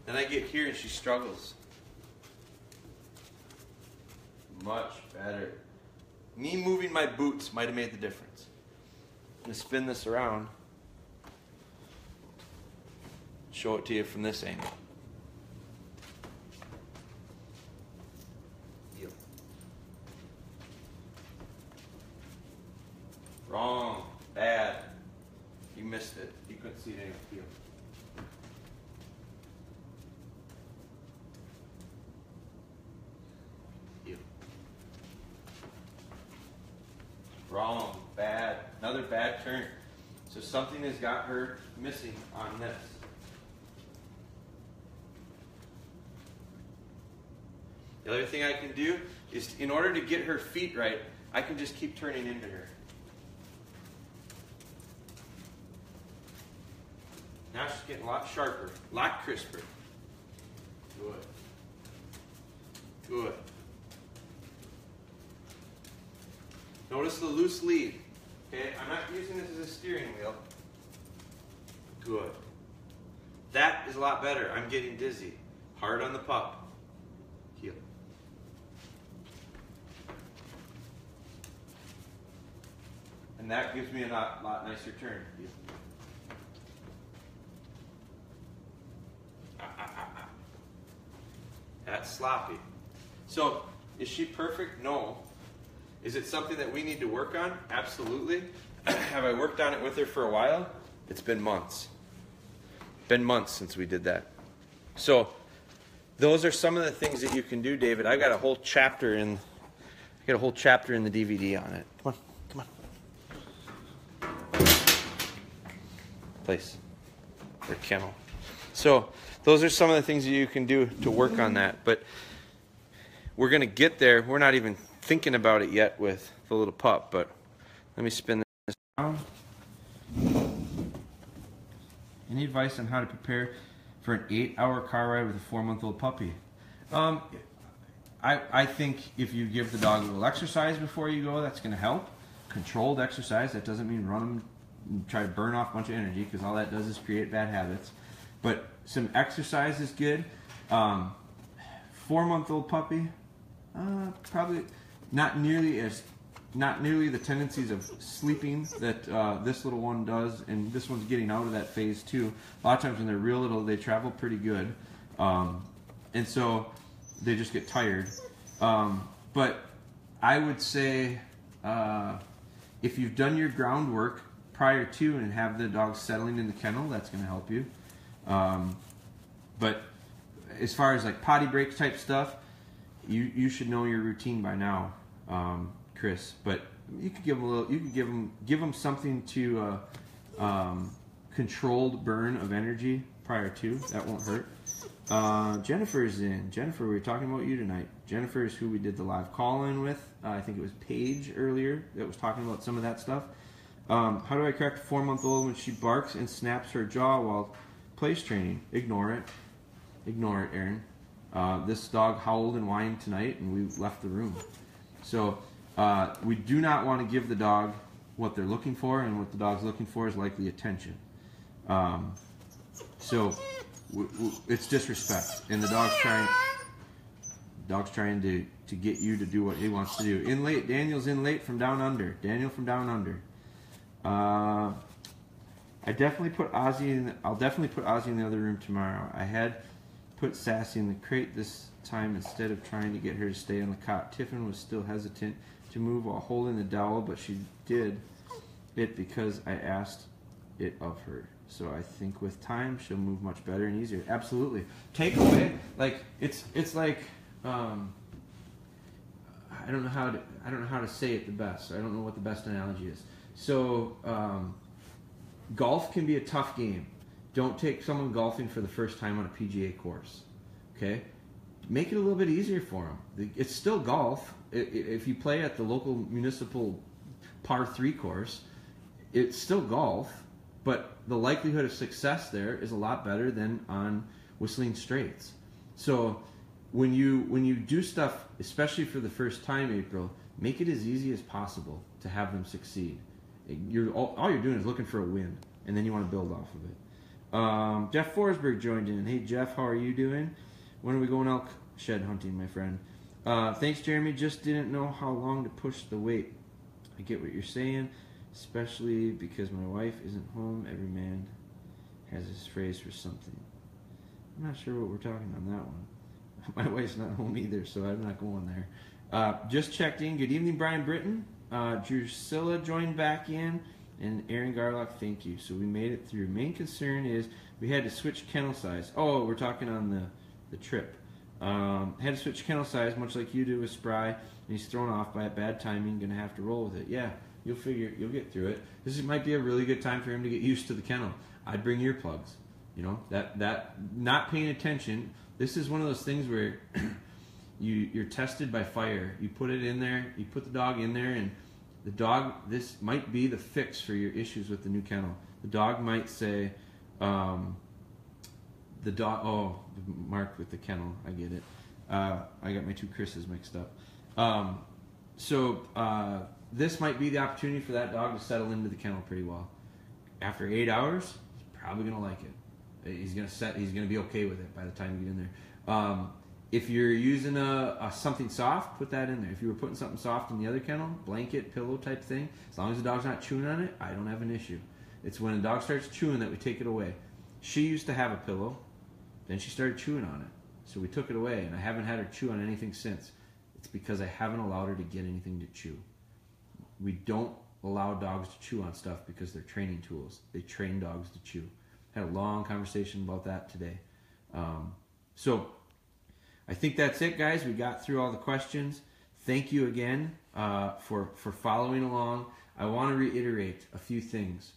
Then I get here and she struggles. Much better. Me moving my boots might have made the difference. I'm going to spin this around. Show it to you from this angle. Heel. Wrong. Bad. You missed it. You couldn't see it anyway. Heel. Heel. Wrong. Bad. Another bad turn. So something has got her missing on this. The other thing I can do is, in order to get her feet right, I can just keep turning into her. Now she's getting a lot sharper, a lot crisper. Good. Good. Notice the loose lead. Okay, I'm not using this as a steering wheel. Good. That is a lot better. I'm getting dizzy. Hard on the pup. Heel. And that gives me a lot nicer turn. Heel. That's sloppy. So, is she perfect? No. Is it something that we need to work on? Absolutely. Have I worked on it with her for a while? It's been months. Been months since we did that. So, those are some of the things that you can do, David. I got a whole chapter in the DVD on it. Come on. Place. Or kennel. So, those are some of the things that you can do to work on that. But we're going to get there. We're not even thinking about it yet with the little pup. But let me spin this around. Any advice on how to prepare for an 8-hour car ride with a 4-month-old puppy? I think if you give the dog a little exercise before you go, that's going to help. Controlled exercise. That doesn't mean run them and try to burn off a bunch of energy, because all that does is create bad habits. But some exercise is good. 4-month-old puppy, probably not nearly the tendencies of sleeping that this little one does, and this one's getting out of that phase too. A lot of times when they're real little, they travel pretty good, and so they just get tired. But I would say if you've done your groundwork prior to and have the dog settling in the kennel, that's going to help you. But as far as like potty break type stuff, you should know your routine by now, Chris. But you could give them a little. You could give them something to controlled burn of energy prior to. That won't hurt. Jennifer's in. Jennifer, we were talking about you tonight. Jennifer is who we did the live call-in with. I think it was Paige earlier that was talking about some of that stuff. How do I correct a 4-month-old when she barks and snaps her jaw while place training? Ignore it. Ignore it, Aaron. This dog howled and whined tonight, and we left the room. So we do not want to give the dog what they're looking for, and what the dog's looking for is likely attention. So it's disrespect, and the dog's trying to get you to do what he wants to do. In late, Daniel's in late from down under. Daniel from down under. I'll definitely put Ozzy in the other room tomorrow. I had put Sassy in the crate this time instead of trying to get her to stay on the cot. Tiffin was still hesitant to move while holding the dowel, but she did it because I asked it of her. So I think with time she'll move much better and easier. Absolutely. Take away, like it's like I don't know how to say it the best. I don't know what the best analogy is. So golf can be a tough game. Don't take someone golfing for the first time on a PGA course. Okay, make it a little bit easier for them. It's still golf. If you play at the local municipal par 3 course, it's still golf, but the likelihood of success there is a lot better than on Whistling Straits. So when you do stuff, especially for the first time, April, make it as easy as possible to have them succeed. All you're doing is looking for a win, and then you want to build off of it. Jeff Forsberg joined in. Hey Jeff, how are you doing? When are we going elk shed hunting, my friend? Thanks, Jeremy. Just didn't know how long to push the weight. I get what you're saying, especially because my wife isn't home. Every man has his phrase for something. I'm not sure what we're talking on that one. My wife's not home either, so I'm not going there. Just checked in. Good evening, Brian Britton. Drusilla joined back in, and Aaron Garlock, thank you. So we made it through. Main concern is we had to switch kennel size. Oh, we're talking on the trip. Had to switch kennel size, much like you do with Spry, and he's thrown off by bad timing. Gonna have to roll with it. Yeah, you'll get through it. This might be a really good time for him to get used to the kennel. I'd bring earplugs. You know, that not paying attention. This is one of those things where you're tested by fire. You put it in there, you put the dog in there, and the dog, this might be the fix for your issues with the new kennel. The dog might say, Mark with the kennel, I get it. I got my two Chris's mixed up. This might be the opportunity for that dog to settle into the kennel pretty well. After 8 hours, he's probably going to like it. He's going to be okay with it by the time you get in there. If you're using a something soft, put that in there. If you were putting something soft in the other kennel, blanket, pillow type thing, as long as the dog's not chewing on it, I don't have an issue. It's when the dog starts chewing that we take it away. She used to have a pillow, then she started chewing on it. So we took it away, and I haven't had her chew on anything since. It's because I haven't allowed her to get anything to chew. We don't allow dogs to chew on stuff because they're training tools. They train dogs to chew. Had a long conversation about that today. So I think that's it, guys. We got through all the questions. Thank you again for following along. I want to reiterate a few things.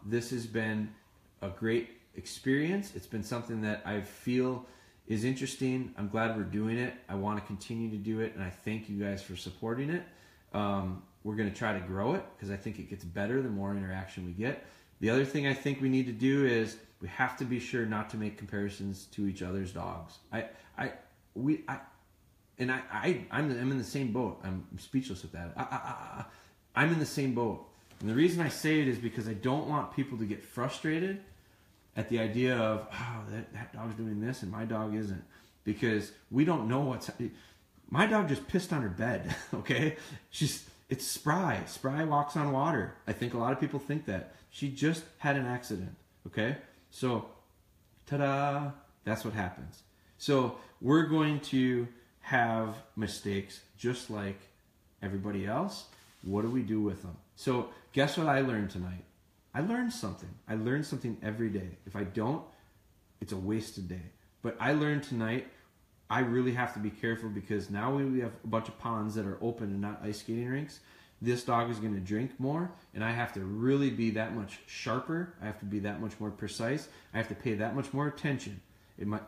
This has been a great experience. It's been something that I feel is interesting. I'm glad we're doing it. I want to continue to do it, and I thank you guys for supporting it. We're going to try to grow it because I think it gets better the more interaction we get. The other thing I think we need to do is we have to be sure not to make comparisons to each other's dogs. I'm in the same boat. I'm speechless with that. I'm in the same boat. And the reason I say it is because I don't want people to get frustrated at the idea of, that dog's doing this and my dog isn't. Because we don't know my dog just pissed on her bed, okay? It's Spry. Spry walks on water. I think a lot of people think that. She just had an accident, okay? So, ta-da, that's what happens. So we're going to have mistakes just like everybody else. What do we do with them? So guess what I learned tonight? I learned something. I learn something every day. If I don't, it's a wasted day. But I learned tonight I really have to be careful because now we have a bunch of ponds that are open and not ice skating rinks. This dog is going to drink more, and I have to really be that much sharper. I have to be that much more precise. I have to pay that much more attention.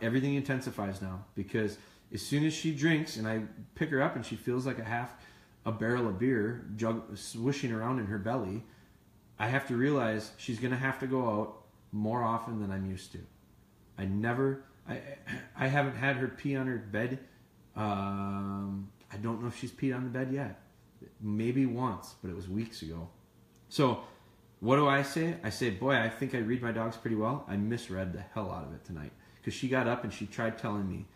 Everything intensifies now because as soon as she drinks and I pick her up and she feels like a barrel of beer swishing around in her belly, I have to realize she's going to have to go out more often than I'm used to. I haven't had her pee on her bed. I don't know if she's peed on the bed yet. Maybe once, but it was weeks ago. So what do I say? I say, boy, I think I read my dogs pretty well. I misread the hell out of it tonight because she got up and she tried telling me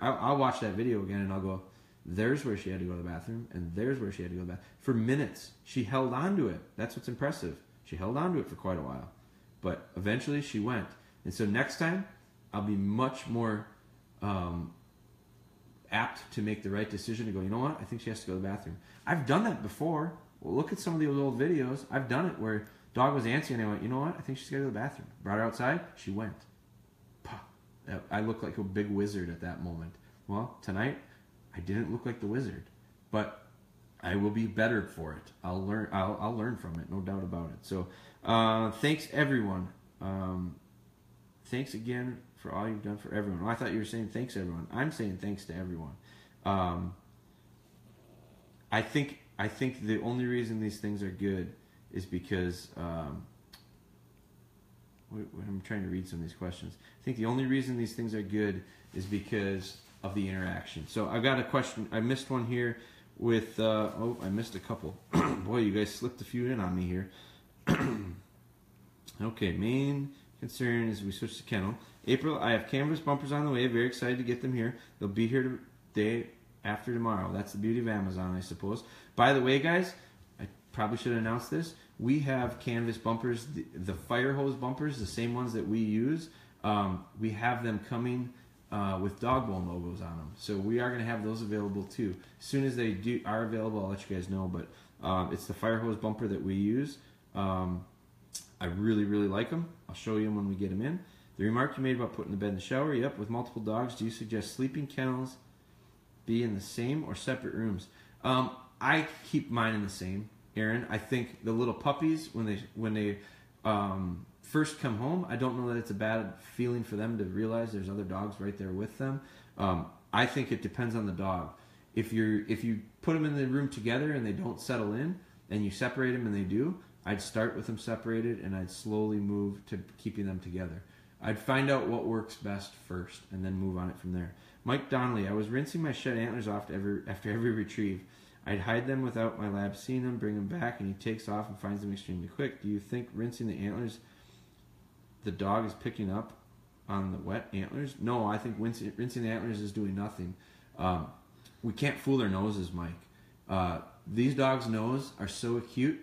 I'll watch that video again and I'll go, there's where she had to go to the bathroom and there's where she had to go to the bathroom. For minutes, she held on to it. That's what's impressive. She held on to it for quite a while, but eventually she went. And so next time, I'll be much more apt to make the right decision to go, you know what, I think she has to go to the bathroom. I've done that before. Well, look at some of the old videos. I've done it where dog was antsy and I went, you know what, I think she's got to go to the bathroom. Brought her outside, she went. I looked like a big wizard at that moment. Well, tonight, I didn't look like the wizard, but I will be better for it. I'll learn from it, no doubt about it. So, thanks everyone. Thanks again for all you've done for everyone. Well, I thought you were saying thanks everyone. I'm saying thanks to everyone. I think the only reason these things are good is because I'm trying to read some of these questions. I think the only reason these things are good is because of the interaction. So I've got a question. I missed one here with, I missed a couple. Boy, you guys slipped a few in on me here. Okay, main concern is we switch to kennel. April, I have canvas bumpers on the way. Very excited to get them here. They'll be here day after tomorrow. That's the beauty of Amazon, I suppose. By the way, guys, I probably should announce this. We have canvas bumpers, the fire hose bumpers, the same ones that we use. We have them coming with DogBone logos on them. So we are going to have those available too. As soon as they are available, I'll let you guys know. But it's the fire hose bumper that we use. I really, really like them. I'll show you them when we get them in. The remark you made about putting the bed in the shower. Yep, with multiple dogs, do you suggest sleeping kennels be in the same or separate rooms? I keep mine in the same, Aaron. I think the little puppies, when they first come home, I don't know that it's a bad feeling for them to realize there's other dogs right there with them. I think it depends on the dog. If you put them in the room together and they don't settle in, and you separate them and they do, I'd start with them separated and I'd slowly move to keeping them together. I'd find out what works best first and then move on it from there. Mike Donnelly, I was rinsing my shed antlers off after every retrieve. I'd hide them without my lab seeing them, bring them back, and he takes off and finds them extremely quick. Do you think rinsing the antlers, the dog is picking up on the wet antlers? No, I think rinsing the antlers is doing nothing. We can't fool their noses, Mike. These dogs' noses are so acute.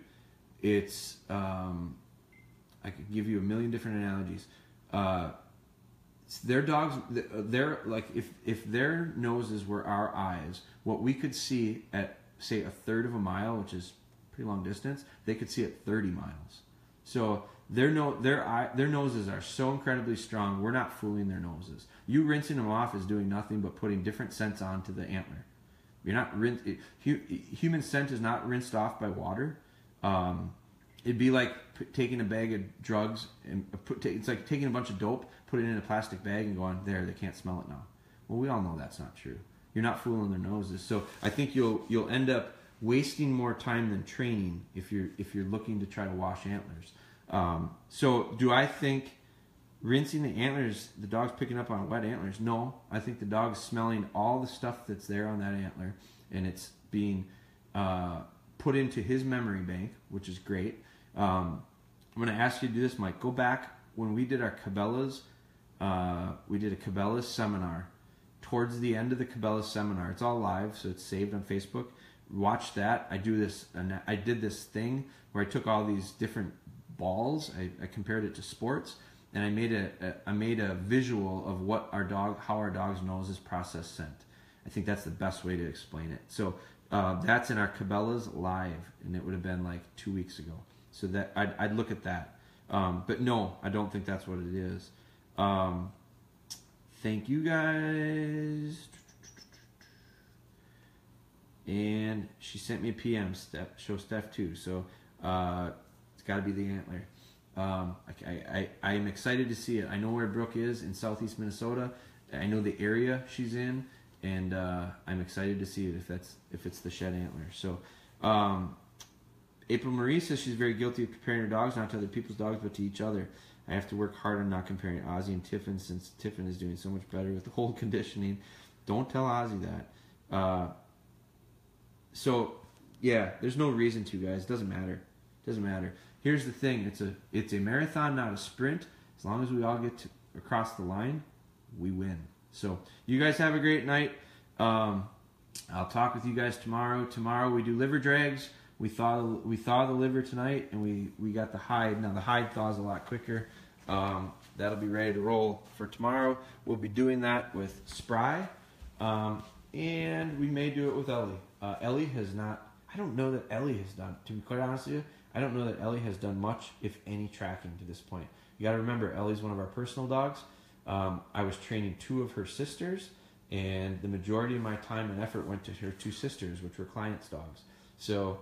It's I could give you a million different analogies. Their dogs, they're like if their noses were our eyes, what we could see at say a third of a mile, which is pretty long distance, they could see at 30 miles. So their noses are so incredibly strong. We're not fooling their noses. You rinsing them off is doing nothing but putting different scents onto the antler. You're not human scent is not rinsed off by water. It'd be like taking a bag of drugs and it's like taking a bunch of dope, put it in a plastic bag and going, there, they can't smell it now. Well, we all know that's not true. You're not fooling their noses. So I think you'll end up wasting more time than training if you're looking to try to wash antlers. So do I think rinsing the antlers, the dog's picking up on wet antlers? No, I think the dog's smelling all the stuff that's there on that antler and it's being put into his memory bank, which is great. I'm going to ask you to do this, Mike. Go back when we did our Cabela's. We did a Cabela's seminar. Towards the end of the Cabela's seminar, it's all live, so it's saved on Facebook. Watch that. I did this thing where I took all these different balls. I compared it to sports, and I made a visual of how our dog's noses process scent. I think that's the best way to explain it. So that's in our Cabela's live, and it would have been like 2 weeks ago. So that I'd look at that. But no, I don't think that's what it is. Thank you guys. And she sent me a PM. Show Steph too. So it's got to be the antler. I am excited to see it. I know where Brooke is in southeast Minnesota. I know the area she's in, and I'm excited to see it if it's the shed antler. So April Marie says she's very guilty of comparing her dogs, not to other people's dogs, but to each other. I have to work hard on not comparing Ozzy and Tiffin since Tiffin is doing so much better with the whole conditioning. Don't tell Ozzy that. So yeah, there's no reason to, guys. It doesn't matter. Here's the thing. It's a marathon, not a sprint. As long as we all get across the line, we win. So you guys have a great night. I'll talk with you guys tomorrow. Tomorrow we do liver drags. We thaw the liver tonight, and we got the hide. Now the hide thaws a lot quicker. That'll be ready to roll for tomorrow. We'll be doing that with Spry, and we may do it with Ellie. Ellie has not. I don't know that Ellie has done. To be quite honest with you, I don't know that Ellie has done much, if any, tracking to this point. You got to remember, Ellie's one of our personal dogs. I was training 2 of her sisters, and the majority of my time and effort went to her 2 sisters, which were clients' dogs. So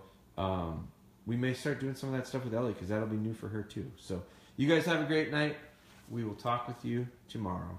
we may start doing some of that stuff with Ellie, because that'll be new for her too. So you guys have a great night. We will talk with you tomorrow.